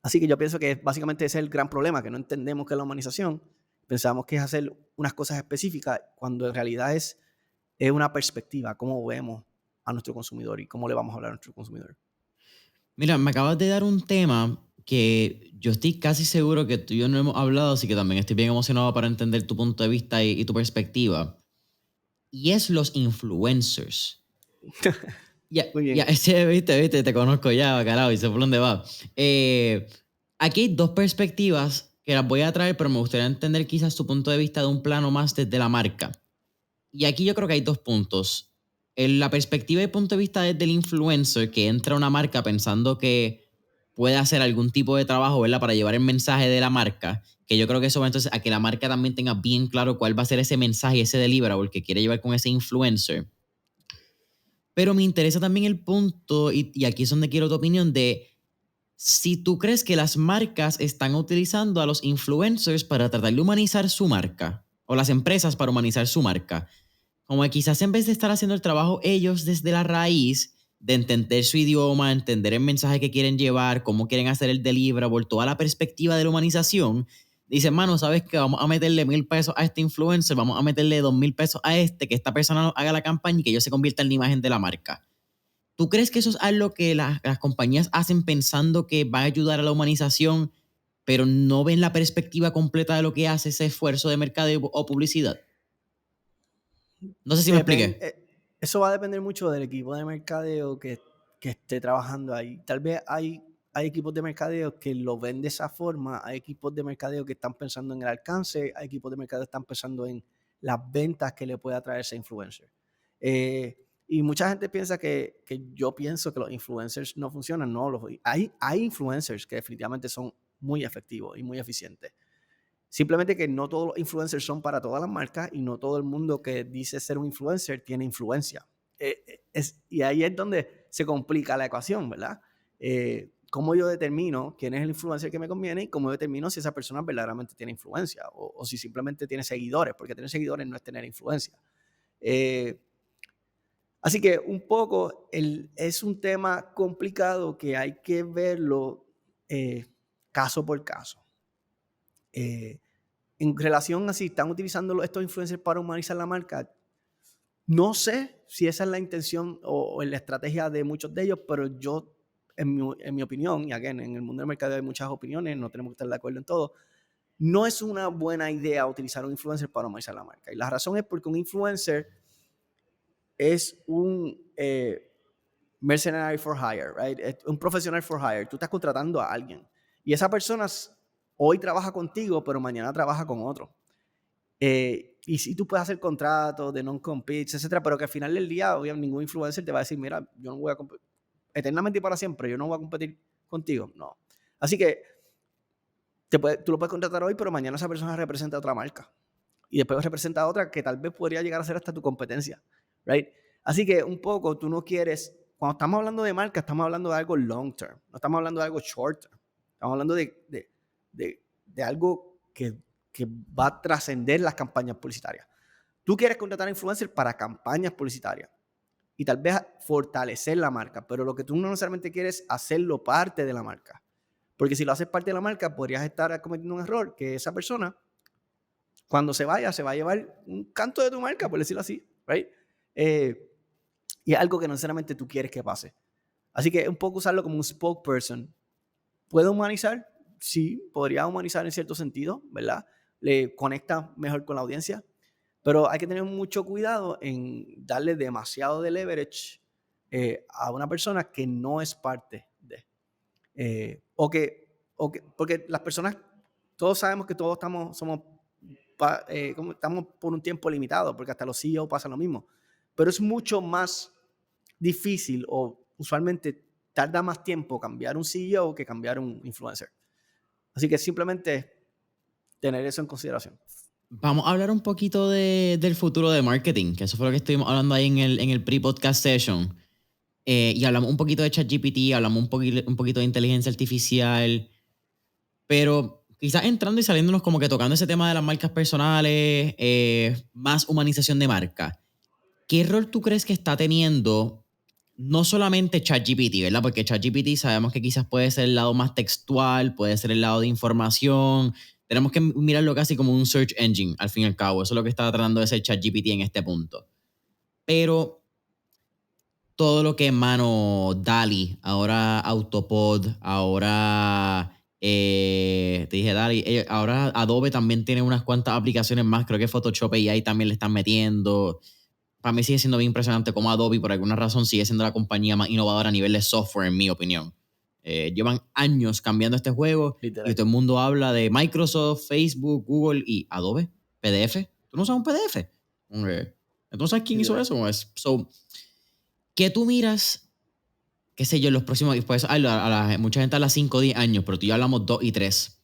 Así que yo pienso que básicamente ese es el gran problema, que no entendemos qué es la humanización. Pensamos que es hacer unas cosas específicas cuando en realidad es una perspectiva, cómo vemos a nuestro consumidor y cómo le vamos a hablar a nuestro consumidor. Mira, me acabas de dar un tema que yo estoy casi seguro que tú y yo no hemos hablado, así que también estoy bien emocionado para entender tu punto de vista y tu perspectiva. Y es los influencers. Muy bien. Viste, te conozco ya, bacalao, y sé por dónde va. Aquí hay dos perspectivas que las voy a traer, pero me gustaría entender quizás tu punto de vista de un plano más desde la marca. Y aquí yo creo que hay dos puntos. En la perspectiva y punto de vista desde el influencer, que entra a una marca pensando que puede hacer algún tipo de trabajo, ¿verdad? Para llevar el mensaje de la marca, que yo creo que eso va entonces a que la marca también tenga bien claro cuál va a ser ese mensaje, ese deliverable que quiere llevar con ese influencer. Pero me interesa también el punto, y aquí es donde quiero tu opinión, de si tú crees que las marcas están utilizando a los influencers para tratar de humanizar su marca, o las empresas para humanizar su marca. Como que quizás en vez de estar haciendo el trabajo ellos desde la raíz, de entender su idioma, entender el mensaje que quieren llevar, cómo quieren hacer el deliverable, toda la perspectiva de la humanización, dicen, mano, ¿sabes qué? Vamos a meterle $1,000 a este influencer, vamos a meterle $2,000 a este, que esta persona haga la campaña y que ellos se conviertan en la imagen de la marca. ¿Tú crees que eso es algo que las compañías hacen pensando que va a ayudar a la humanización, pero no ven la perspectiva completa de lo que hace ese esfuerzo de mercadeo o publicidad? No sé si me expliqué. Eso va a depender mucho del equipo de mercadeo que esté trabajando ahí. Tal vez hay equipos de mercadeo que lo ven de esa forma, hay equipos de mercadeo que están pensando en el alcance, hay equipos de mercadeo que están pensando en las ventas que le puede atraer ese influencer. Y mucha gente piensa que yo pienso que los influencers no funcionan. No, hay influencers que definitivamente son muy efectivos y muy eficientes. Simplemente que no todos los influencers son para todas las marcas y no todo el mundo que dice ser un influencer tiene influencia. Y ahí es donde se complica la ecuación, ¿verdad? cómo yo determino quién es el influencer que me conviene y cómo yo determino si esa persona verdaderamente tiene influencia o si simplemente tiene seguidores, porque tener seguidores no es tener influencia. Así que un poco es un tema complicado que hay que verlo caso por caso. En relación a si están utilizando estos influencers para humanizar la marca, no sé si esa es la intención o la estrategia de muchos de ellos, pero yo, en mi opinión, y again, en el mundo del mercado hay muchas opiniones, no tenemos que estar de acuerdo en todo, no es una buena idea utilizar un influencer para humanizar la marca. Y la razón es porque un influencer es un mercenary for hire, right? Es un profesional for hire. Tú estás contratando a alguien y esa persona hoy trabaja contigo, pero mañana trabaja con otro. Y si tú puedes hacer contratos de non-competes, etcétera, pero que al final del día, obviamente, ningún influencer te va a decir, mira, yo no voy a competir eternamente y para siempre, yo no voy a competir contigo. No. Así que tú lo puedes contratar hoy, pero mañana esa persona representa otra marca. Y después representa a otra que tal vez podría llegar a ser hasta tu competencia, right? Así que un poco tú no quieres, cuando estamos hablando de marca, estamos hablando de algo long term, no estamos hablando de algo short term. Estamos hablando de algo que va a trascender las campañas publicitarias. Tú quieres contratar a influencers para campañas publicitarias y tal vez fortalecer la marca, pero lo que tú no necesariamente quieres es hacerlo parte de la marca. Porque si lo haces parte de la marca, podrías estar cometiendo un error que esa persona, cuando se vaya, se va a llevar un canto de tu marca, por decirlo así, right? Y es algo que no necesariamente tú quieres que pase. Así que un poco usarlo como un spokesperson. ¿Puede humanizar? Sí, podría humanizar en cierto sentido, ¿verdad? Le conecta mejor con la audiencia, pero hay que tener mucho cuidado en darle demasiado de leverage a una persona que no es parte de. Porque las personas, todos sabemos que todos estamos por un tiempo limitado, porque hasta los CEO pasa lo mismo, pero es mucho más difícil o usualmente tarda más tiempo cambiar un CEO que cambiar un influencer. Así que simplemente tener eso en consideración. Vamos a hablar un poquito del futuro de marketing, que eso fue lo que estuvimos hablando ahí en el pre-podcast session. Y hablamos un poquito de ChatGPT, hablamos un poquito de inteligencia artificial, pero quizás entrando y saliéndonos como que tocando ese tema de las marcas personales, más humanización de marca. ¿Qué rol tú crees que está teniendo no solamente ChatGPT, ¿verdad? Porque ChatGPT sabemos que quizás puede ser el lado más textual, puede ser el lado de información. Tenemos que mirarlo casi como un search engine, al fin y al cabo. Eso es lo que está tratando de ser ChatGPT en este punto. Pero todo lo que es mano DALL-E, ahora Autopod, ahora te dije DALL-E, ahora Adobe también tiene unas cuantas aplicaciones más, creo que Photoshop y ahí también le están metiendo. Para mí sigue siendo bien impresionante cómo Adobe, por alguna razón, sigue siendo la compañía más innovadora a nivel de software, en mi opinión. Llevan años cambiando este juego. Literal. Y todo el mundo habla de Microsoft, Facebook, Google y Adobe, PDF. ¿Tú no usas un PDF? Entonces, ¿quién hizo eso? ¿Qué tú miras, qué sé yo, en los próximos, pues, mucha gente habla 5 o 10 años, pero tú y yo hablamos 2 y 3.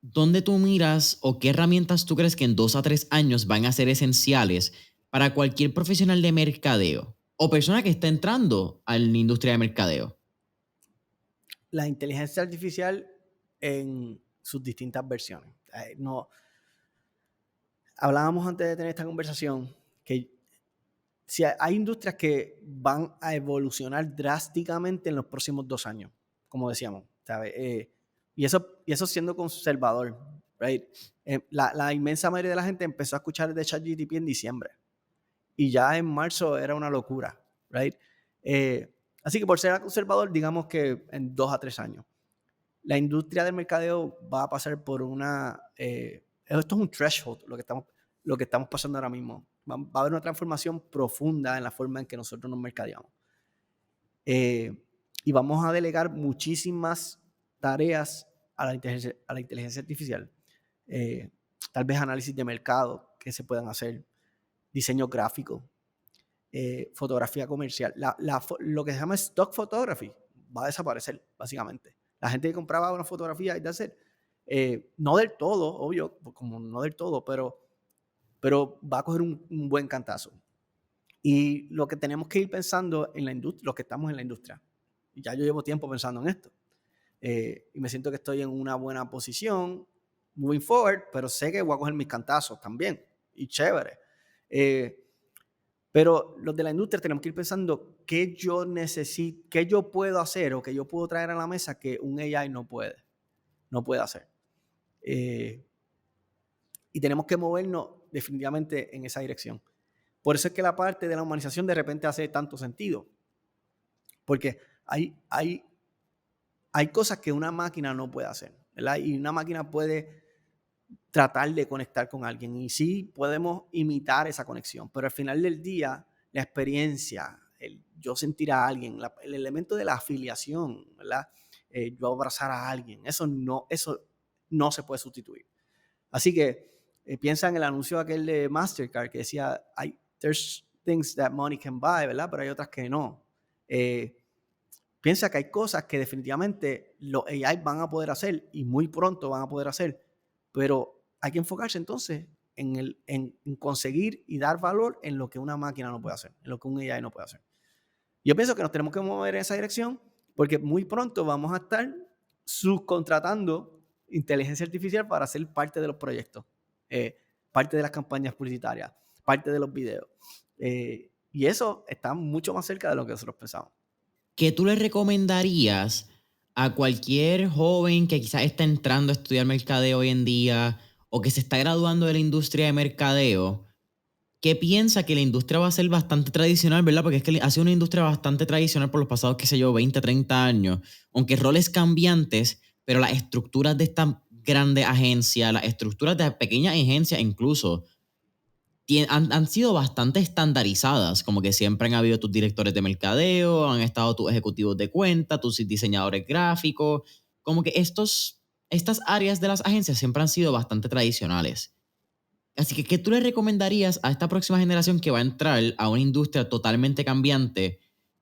¿Dónde tú miras o qué herramientas tú crees que en 2 a 3 años van a ser esenciales para cualquier profesional de mercadeo o persona que está entrando a la industria de mercadeo? La inteligencia artificial en sus distintas versiones. Hablábamos antes de tener esta conversación que si hay industrias que van a evolucionar drásticamente en los próximos 2 años, como decíamos, ¿sabes? Y eso siendo conservador, right? La inmensa mayoría de la gente empezó a escuchar de ChatGPT en diciembre y ya en marzo era una locura, right? Así que por ser conservador, digamos que en 2 a 3 años. La industria del mercadeo va a pasar por esto es un threshold, lo que estamos pasando ahora mismo. Va a haber una transformación profunda en la forma en que nosotros nos mercadeamos. Y vamos a delegar muchísimas tareas a la inteligencia artificial. Tal vez análisis de mercado que se puedan hacer, diseño gráfico, fotografía comercial. Lo que se llama stock photography va a desaparecer, básicamente. La gente que compraba una fotografía y de hacer, no del todo, obvio, como no del todo, pero va a coger un buen cantazo. Y lo que tenemos que ir pensando en la industria, los que estamos en la industria, y ya yo llevo tiempo pensando en esto, y me siento que estoy en una buena posición moving forward, pero sé que voy a coger mis cantazos también, y chévere. Pero los de la industria tenemos que ir pensando qué yo necesito, qué yo puedo hacer o qué yo puedo traer a la mesa que un AI no puede hacer. Y tenemos que movernos definitivamente en esa dirección. Por eso es que la parte de la humanización de repente hace tanto sentido. Porque hay cosas que una máquina no puede hacer, ¿verdad? Y una máquina puede tratar de conectar con alguien y sí podemos imitar esa conexión, pero al final del día, la experiencia, el yo sentir a alguien, el elemento de la afiliación, ¿verdad? Yo abrazar a alguien, eso no se puede sustituir. Así que piensa en el anuncio aquel de Mastercard que decía, there's things that money can buy, ¿verdad? Pero hay otras que no. Piensa que hay cosas que definitivamente los AI van a poder hacer y muy pronto van a poder hacer, pero hay que enfocarse entonces en conseguir y dar valor en lo que una máquina no puede hacer, en lo que un AI no puede hacer. Yo pienso que nos tenemos que mover en esa dirección porque muy pronto vamos a estar subcontratando inteligencia artificial para ser parte de los proyectos, parte de las campañas publicitarias, parte de los videos. Y eso está mucho más cerca de lo que nosotros pensamos. ¿Qué tú le recomendarías a cualquier joven que quizás está entrando a estudiar mercadeo hoy en día o que se está graduando de la industria de mercadeo, que piensa que la industria va a ser bastante tradicional, ¿verdad? Porque es que ha sido una industria bastante tradicional por los pasados, qué sé yo, 20, 30 años, aunque roles cambiantes, pero las estructuras de estas grandes agencias, las estructuras de pequeñas agencias incluso, han sido bastante estandarizadas, como que siempre han habido tus directores de mercadeo, han estado tus ejecutivos de cuenta, tus diseñadores gráficos, como que estas áreas de las agencias siempre han sido bastante tradicionales. Así que, ¿qué tú le recomendarías a esta próxima generación que va a entrar a una industria totalmente cambiante?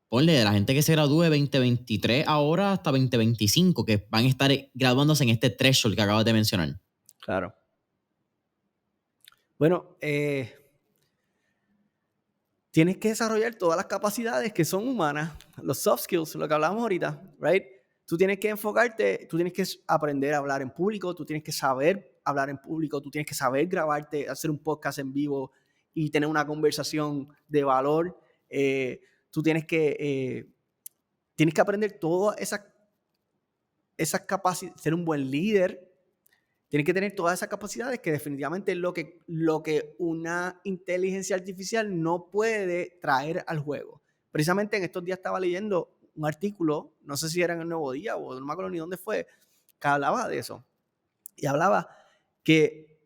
Ponle de la gente que se gradúe 2023 ahora hasta 2025, que van a estar graduándose en este threshold que acabas de mencionar. Claro. Bueno, tienes que desarrollar todas las capacidades que son humanas, los soft skills, lo que hablábamos ahorita, right? Tú tienes que enfocarte, tú tienes que aprender a hablar en público, tú tienes que saber hablar en público, tú tienes que saber grabarte, hacer un podcast en vivo y tener una conversación de valor. Tú tienes que aprender todas esas capacidades, ser un buen líder. Tienes que tener todas esas capacidades que definitivamente es lo que una inteligencia artificial no puede traer al juego. Precisamente en estos días estaba leyendo un artículo, no sé si era en el Nuevo Día o no me acuerdo ni dónde fue, que hablaba de eso. Y hablaba que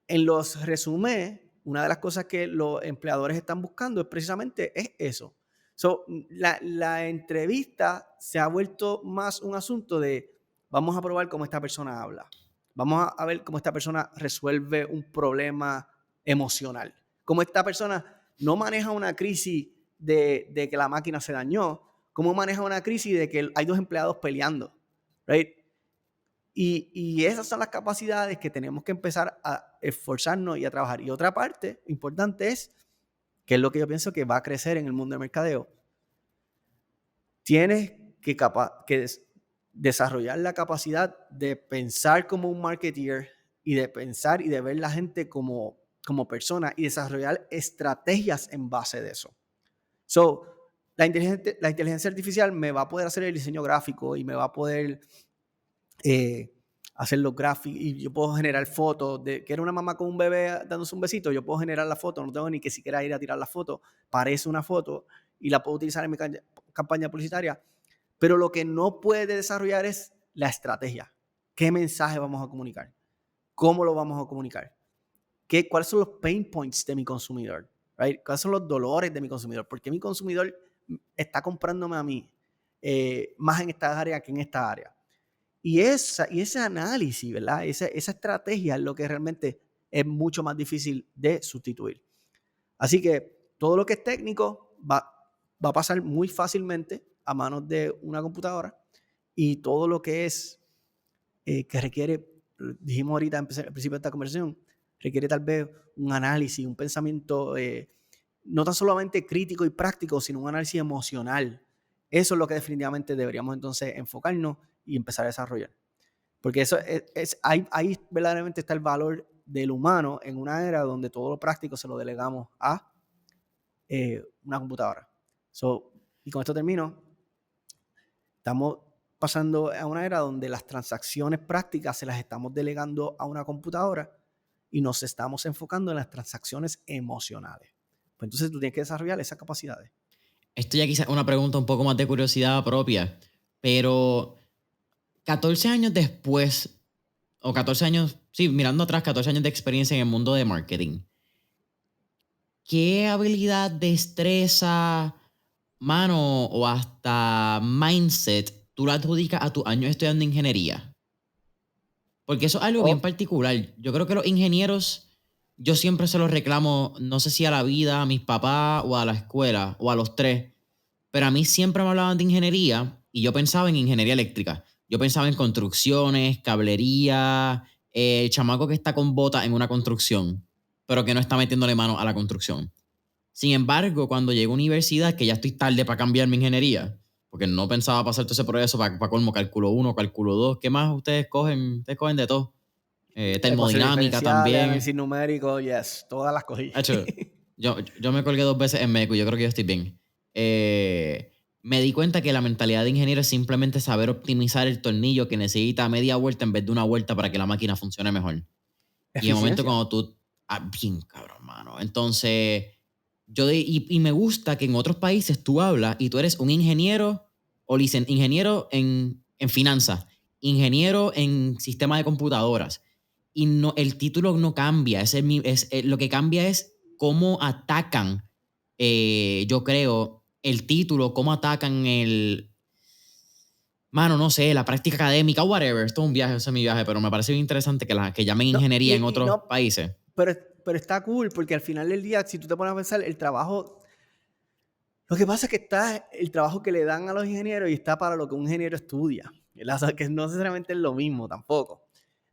en los resúmenes, una de las cosas que los empleadores están buscando es precisamente eso. La entrevista se ha vuelto más un asunto de vamos a probar cómo esta persona habla. Vamos a ver cómo esta persona resuelve un problema emocional. Cómo esta persona no maneja una crisis de que la máquina se dañó. Cómo maneja una crisis de que hay dos empleados peleando. Right? Y esas son las capacidades que tenemos que empezar a esforzarnos y a trabajar. Y otra parte importante es, que es lo que yo pienso que va a crecer en el mundo del mercadeo, tienes que desarrollar la capacidad de pensar como un marketeer y de pensar y de ver la gente como persona y desarrollar estrategias en base de eso. La inteligencia artificial me va a poder hacer el diseño gráfico y me va a poder hacer los gráficos y yo puedo generar fotos de que era una mamá con un bebé dándose un besito, yo puedo generar la foto, no tengo ni que siquiera ir a tirar la foto, parece una foto y la puedo utilizar en mi campaña publicitaria, pero lo que no puede desarrollar es la estrategia. ¿Qué mensaje vamos a comunicar? ¿Cómo lo vamos a comunicar? ¿Cuáles son los pain points de mi consumidor? Right? ¿Cuáles son los dolores de mi consumidor? ¿Por qué mi consumidor está comprándome a mí más en esta área que en esta área? Y ese análisis, ¿verdad? Esa estrategia es lo que realmente es mucho más difícil de sustituir. Así que todo lo que es técnico va a pasar muy fácilmente a manos de una computadora y todo lo que es que requiere, dijimos ahorita al principio de esta conversación, requiere tal vez un análisis, un pensamiento no tan solamente crítico y práctico, sino un análisis emocional. Eso es lo que definitivamente deberíamos entonces enfocarnos y empezar a desarrollar. Porque eso ahí verdaderamente está el valor del humano en una era donde todo lo práctico se lo delegamos a una computadora. Y con esto termino. Estamos pasando a una era donde las transacciones prácticas se las estamos delegando a una computadora y nos estamos enfocando en las transacciones emocionales. Pues entonces tú tienes que desarrollar esas capacidades. Esto ya quizás una pregunta un poco más de curiosidad propia, pero 14 años después, o 14 años, sí, mirando atrás, 14 años de experiencia en el mundo de marketing, ¿qué habilidad, destreza, mano o hasta mindset tú le adjudicas a tus años estudiando ingeniería? Porque eso es algo bien Oh, particular. Yo creo que los ingenieros, yo siempre se los reclamo, no sé si a la vida, a mis papás o a la escuela o a los tres, pero a mí siempre me hablaban de ingeniería y yo pensaba en ingeniería eléctrica. Yo pensaba en construcciones, cablería, el chamaco que está con botas en una construcción, pero que no está metiéndole mano a la construcción. Sin embargo, cuando llego a universidad, que ya estoy tarde para cambiar mi ingeniería, porque no pensaba pasar todo ese proceso para colmo cálculo 1, cálculo 2, ¿qué más ustedes cogen? Ustedes cogen de todo. ecuaciones Termodinámica diferenciales, también. análisis numérico, yes, todas las cogí. Hacho, yo me colgué 2 veces en MECU, yo creo que yo estoy bien. Me di cuenta que la mentalidad de ingeniero es simplemente saber optimizar el tornillo que necesita media vuelta en vez de una vuelta para que la máquina funcione mejor. Y en el momento Eficiencia. cuando tú... bien cabrón, mano. Entonces, y me gusta que en otros países tú hablas y tú eres un ingeniero o ingeniero en finanzas, ingeniero en sistema de computadoras. Y no, el título no cambia. Lo que cambia es cómo atacan, yo creo, el título, cómo atacan el... Mano, no sé, la práctica académica, whatever. Esto es un viaje, eso es mi viaje, pero me parece bien interesante que llamen No, ingeniería en otros no, países. pero, pero está cool porque al final del día, si tú te pones a pensar, el trabajo, lo que pasa es que está el trabajo que le dan a los ingenieros y está para lo que un ingeniero estudia, ¿verdad? O sea, que no necesariamente es lo mismo tampoco.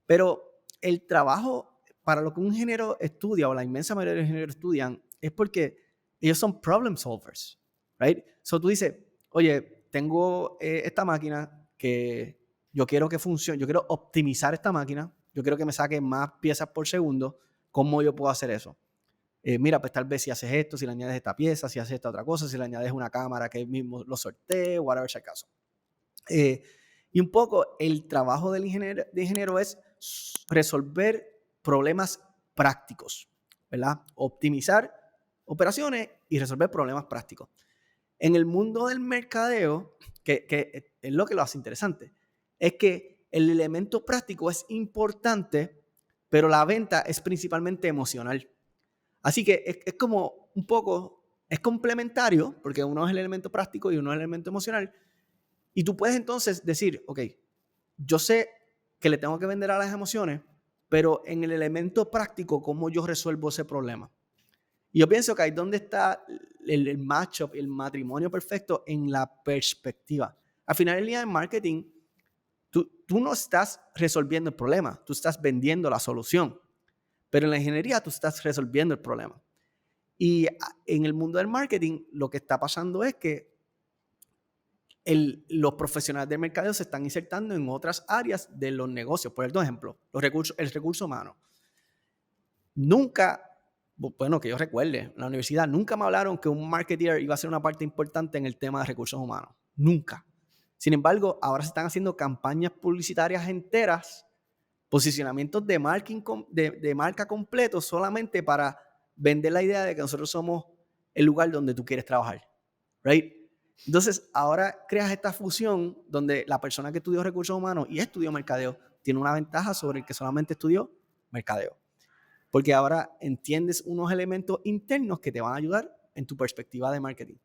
Pero el trabajo para lo que un ingeniero estudia o la inmensa mayoría de los ingenieros estudian es porque ellos son problem solvers, right? So tú dices, oye, tengo esta máquina que yo quiero que funcione, yo quiero optimizar esta máquina, yo quiero que me saque más piezas por segundo, ¿cómo yo puedo hacer eso? Mira, pues tal vez si haces esto, si le añades esta pieza, si haces esta otra cosa, si le añades una cámara que él mismo lo sortee, whatever sea el caso. Y un poco el trabajo del ingeniero es resolver problemas prácticos, ¿verdad? Optimizar operaciones y resolver problemas prácticos. En el mundo del mercadeo, que es lo que lo hace interesante, es que el elemento práctico es importante, pero la venta es principalmente emocional. Así que es como un poco, es complementario, porque uno es el elemento práctico y uno es el elemento emocional. Y tú puedes entonces decir, ok, yo sé que le tengo que vender a las emociones, pero en el elemento práctico, ¿cómo yo resuelvo ese problema? Y yo pienso que ahí es donde está el matchup, el matrimonio perfecto en la perspectiva. Al final del día en marketing, tú no estás resolviendo el problema, tú estás vendiendo la solución. Pero en la ingeniería tú estás resolviendo el problema. Y en el mundo del marketing lo que está pasando es que los profesionales del mercadeo se están insertando en otras áreas de los negocios. Por ejemplo, el recurso humano. Nunca, bueno, que yo recuerde, en la universidad nunca me hablaron que un marketer iba a ser una parte importante en el tema de recursos humanos. Nunca. Sin embargo, ahora se están haciendo campañas publicitarias enteras, posicionamientos de marca completo solamente para vender la idea de que nosotros somos el lugar donde tú quieres trabajar. Right? Entonces, ahora creas esta fusión donde la persona que estudió recursos humanos y estudió mercadeo tiene una ventaja sobre el que solamente estudió mercadeo. Porque ahora entiendes unos elementos internos que te van a ayudar en tu perspectiva de marketing.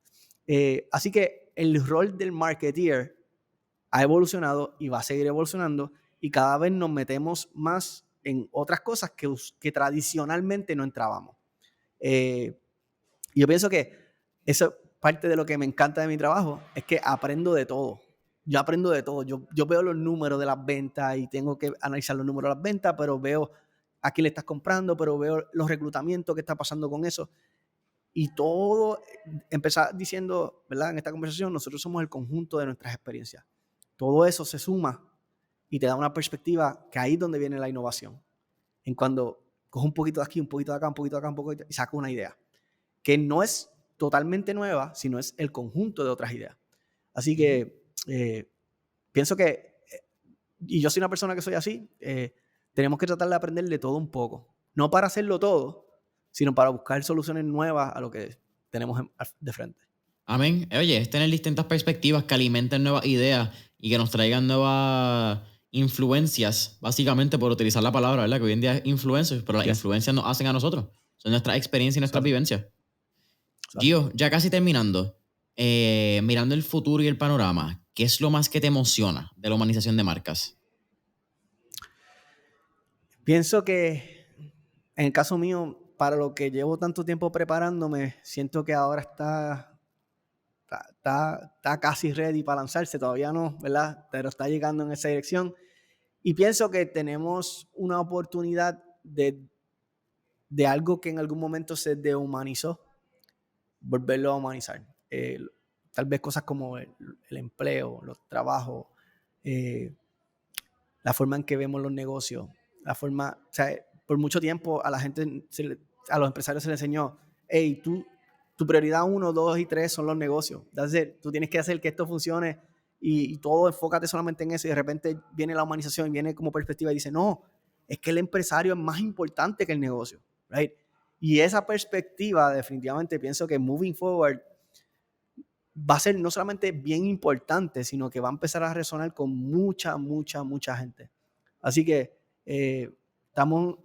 Así que el rol del marketeer ha evolucionado y va a seguir evolucionando y cada vez nos metemos más en otras cosas que tradicionalmente no entrábamos. Y yo pienso que eso parte de lo que me encanta de mi trabajo, es que aprendo de todo. Yo aprendo de todo. Yo veo los números de las ventas y tengo que analizar los números de las ventas, pero veo a quién le estás comprando, pero veo los reclutamientos que está pasando con eso. Y todo, empezar diciendo, ¿verdad? En esta conversación, nosotros somos el conjunto de nuestras experiencias. todo eso se suma y te da una perspectiva que ahí es donde viene la innovación. En cuando coges un poquito de aquí, un poquito de acá, un poquito de acá, un poquito y sacas una idea que no es totalmente nueva, sino es el conjunto de otras ideas. Así que pienso que, y yo soy una persona que soy así, tenemos que tratar de aprender de todo un poco. No para hacerlo todo, sino para buscar soluciones nuevas a lo que tenemos de frente. Amén. Oye, es tener distintas perspectivas que alimenten nuevas ideas y que nos traigan nuevas influencias, básicamente por utilizar la palabra, ¿verdad? Que hoy en día es influencers, pero las influencias nos hacen a nosotros. Son nuestras experiencias y nuestras vivencias. Gio, ya casi terminando, mirando el futuro y el panorama, ¿qué es lo más que te emociona de la humanización de marcas? Pienso que en el caso mío, para lo que llevo tanto tiempo preparándome, siento que ahora está casi ready para lanzarse, todavía no, ¿verdad? Pero está llegando en esa dirección. Y pienso que tenemos una oportunidad de algo que en algún momento se dehumanizó, volverlo a humanizar. Tal vez cosas como el empleo, los trabajos, la forma en que vemos los negocios, la forma, o sea, por mucho tiempo a la gente, a los empresarios se les enseñó, hey, tu prioridad 1, 2 y 3 son los negocios. That's it. Tú tienes que hacer que esto funcione y todo enfócate solamente en eso y de repente viene la humanización y viene como perspectiva y dice, no, es que el empresario es más importante que el negocio, right? Y esa perspectiva definitivamente pienso que moving forward va a ser no solamente bien importante, sino que va a empezar a resonar con mucha gente. Así que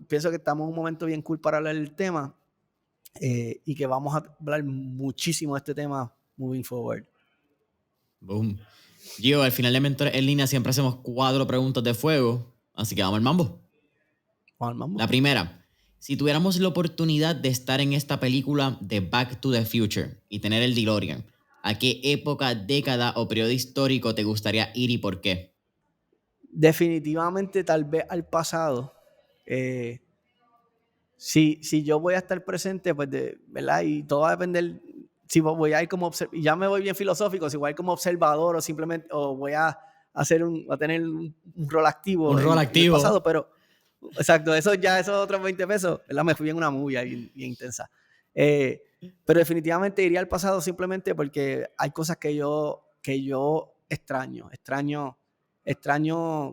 pienso que estamos en un momento bien cool para hablar del tema y que vamos a hablar muchísimo de este tema moving forward. Boom. Gio, al final de Mentores en Línea siempre hacemos 4 preguntas de fuego, así que vamos al mambo. Vamos al mambo. La primera, si tuviéramos la oportunidad de estar en esta película de Back to the Future y tener el DeLorean, ¿a qué época, década o periodo histórico te gustaría ir y por qué? Definitivamente tal vez al pasado. Si yo voy a estar presente, pues, ¿verdad? Y todo va a depender, si voy a ir como, y ya me voy bien filosófico, si voy a ir como observador o simplemente, o voy a tener un rol activo Un rol en el activo. pasado, pero, exacto, esos otros 20 pesos, ¿verdad? Me fui en una movie bien intensa. Pero definitivamente iría al pasado simplemente porque hay cosas que yo extraño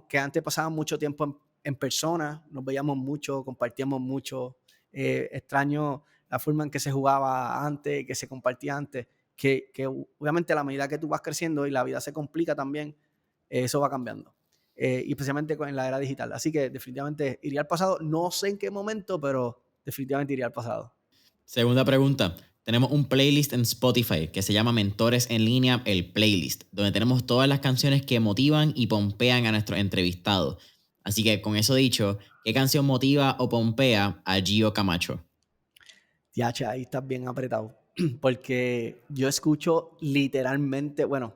que antes pasaban mucho tiempo en persona, nos veíamos mucho, compartíamos mucho, extraño la forma en que se jugaba antes, que se compartía antes, que obviamente a la medida que tú vas creciendo y la vida se complica también, eso va cambiando, y especialmente en la era digital. Así que definitivamente iría al pasado, no sé en qué momento, pero definitivamente iría al pasado. Segunda pregunta. Tenemos un playlist en Spotify que se llama Mentores en Línea, el playlist, donde tenemos todas las canciones que motivan y pompean a nuestros entrevistados. Así que con eso dicho, ¿qué canción motiva o pompea a Gio Camacho? Yacha, ahí estás bien apretado, porque yo escucho literalmente, bueno,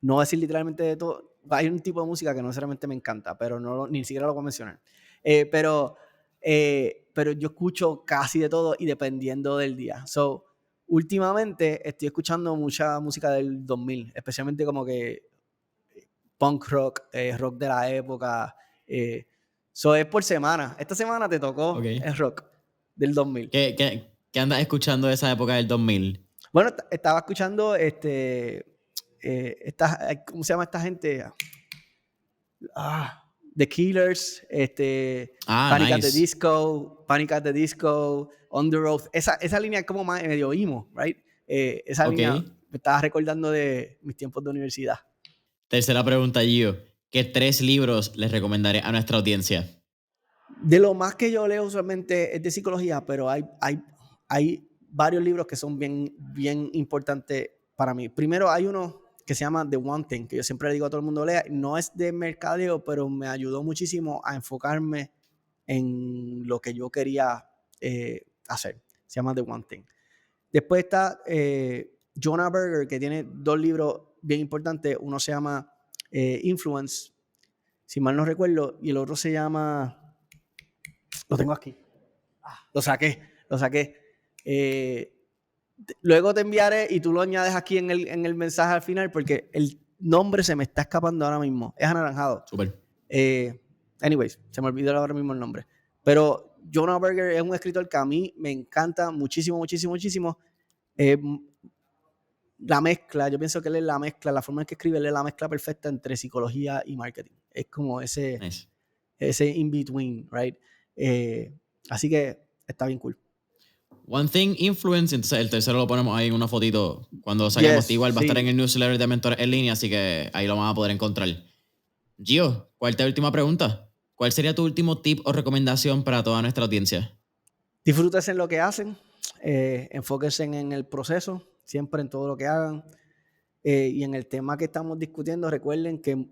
no voy a decir literalmente de todo, hay un tipo de música que no necesariamente me encanta, pero ni siquiera lo voy a mencionar. Pero yo escucho casi de todo y dependiendo del día. So, últimamente estoy escuchando mucha música del 2000, especialmente como que punk rock, rock de la época. Es por semana. Esta semana te tocó el rock del 2000. ¿Qué andas escuchando de esa época del 2000? Bueno, estaba escuchando ¿cómo se llama esta gente? The Killers, Panic at the Disco, On the Road. Esa línea es como más medio emo, right? Esa línea me estaba recordando de mis tiempos de universidad. Tercera pregunta, Gio. ¿Qué 3 libros les recomendaré a nuestra audiencia? De lo más que yo leo usualmente es de psicología, pero hay varios libros que son bien importantes para mí. Primero hay uno que se llama The One Thing, que yo siempre le digo a todo el mundo lea. No es de mercadeo, pero me ayudó muchísimo a enfocarme en lo que yo quería hacer. Se llama The One Thing. Después está Jonah Berger, que tiene 2 libros bien importantes. Uno se llama Influence, si mal no recuerdo, y el otro se llama... Lo tengo aquí. Lo saqué. Luego te enviaré y tú lo añades aquí en el mensaje al final, porque nombre se me está escapando ahora mismo. Es anaranjado. Súper. Anyways, se me olvidó ahora mismo el nombre. Pero Jonah Berger es un escritor que a mí me encanta muchísimo, muchísimo, muchísimo. La mezcla, yo pienso que él es la mezcla, la forma en que escribe, él es la mezcla perfecta entre psicología y marketing. Es como ese in-between, right? Así que está bien cool. One Thing Influence, entonces el tercero lo ponemos ahí en una fotito cuando saquemos. Igual va a estar en el newsletter de Mentores en Línea, así que ahí lo van a poder encontrar. Gio, ¿cuál es tu última pregunta? ¿Cuál sería tu último tip o recomendación para toda nuestra audiencia? Disfrútense en lo que hacen, enfóquense en el proceso, siempre en todo lo que hagan. Y en el tema que estamos discutiendo, recuerden que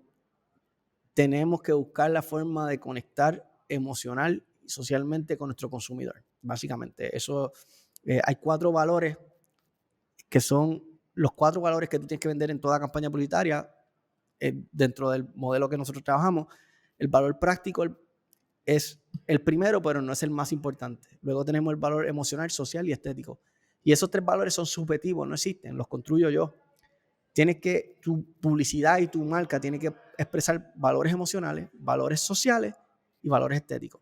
tenemos que buscar la forma de conectar emocional y socialmente con nuestro consumidor. Básicamente, eso hay 4 valores que son los 4 valores que tú tienes que vender en toda campaña publicitaria dentro del modelo que nosotros trabajamos. El valor práctico es el primero, pero no es el más importante. Luego tenemos el valor emocional, social y estético. Y esos 3 valores son subjetivos, no existen, los construyo yo. Tu publicidad y tu marca tiene que expresar valores emocionales, valores sociales y valores estéticos.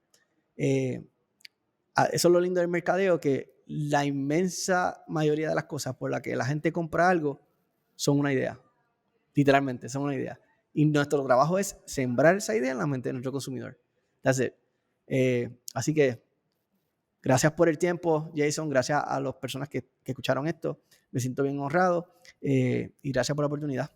Eso es lo lindo del mercadeo, que la inmensa mayoría de las cosas por las que la gente compra algo son una idea. Literalmente, son una idea. Y nuestro trabajo es sembrar esa idea en la mente de nuestro consumidor. That's it. Así que gracias por el tiempo, Jason. Gracias a las personas que escucharon esto. Me siento bien honrado y gracias por la oportunidad.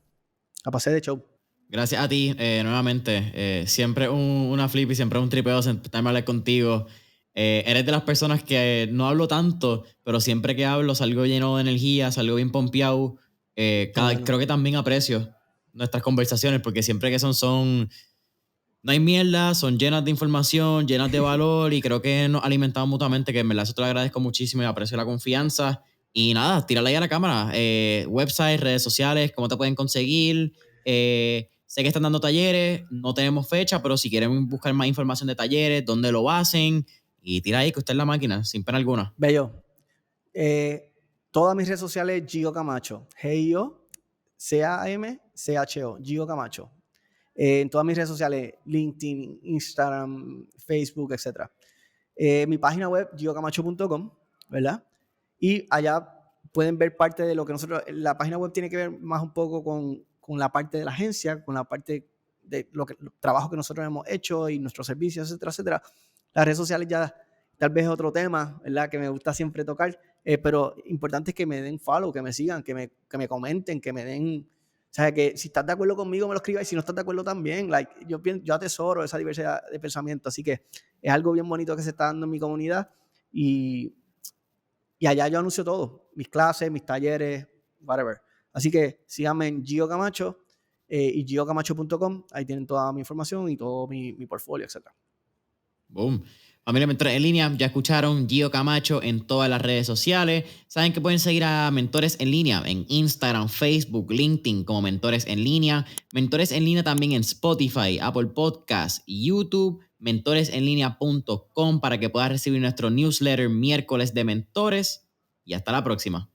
La pasé de show. Gracias a ti, nuevamente. Siempre una flip y siempre un tripeo sentarme a hablar contigo. Eres de las personas que no hablo tanto, pero siempre que hablo salgo lleno de energía, salgo bien pompeado. Creo que también aprecio nuestras conversaciones porque siempre que son no hay mierda, son llenas de información, llenas de valor y creo que nos alimentamos mutuamente, que en verdad eso te lo agradezco muchísimo y aprecio la confianza. Y nada, tírale ahí a la cámara. Website, redes sociales, cómo te pueden conseguir. Sé que están dando talleres, no tenemos fecha, pero si quieren buscar más información de talleres, dónde lo hacen, y tira ahí que usted es la máquina, sin pena alguna. Bello. Todas mis redes sociales, Gio Camacho. G-I-O, C-A-M-C-H-O, Gio Camacho. En todas mis redes sociales, LinkedIn, Instagram, Facebook, etc. Mi página web, giocamacho.com, ¿verdad? Y allá pueden ver parte de lo que nosotros... La página web tiene que ver más un poco con la parte de la agencia, con la parte de los trabajos que nosotros hemos hecho y nuestros servicios, etcétera, etcétera. Las redes sociales ya tal vez es otro tema, ¿verdad? Que me gusta siempre tocar, pero importante es que me den follow, que me sigan, que me comenten, que me den... O sea, que si estás de acuerdo conmigo me lo escribas y si no estás de acuerdo también. Yo atesoro esa diversidad de pensamiento, así que es algo bien bonito que se está dando en mi comunidad y allá yo anuncio todo, mis clases, mis talleres, whatever. Así que síganme en Gio Camacho y giocamacho.com, ahí tienen toda mi información y todo mi portfolio, etc. Boom. Familia Mentores en Línea, ya escucharon Gio Camacho en todas las redes sociales. Saben que pueden seguir a Mentores en Línea en Instagram, Facebook, LinkedIn como Mentores en Línea. Mentores en Línea también en Spotify, Apple Podcasts, YouTube, mentoresenlinea.com para que puedas recibir nuestro newsletter miércoles de mentores. Y hasta la próxima.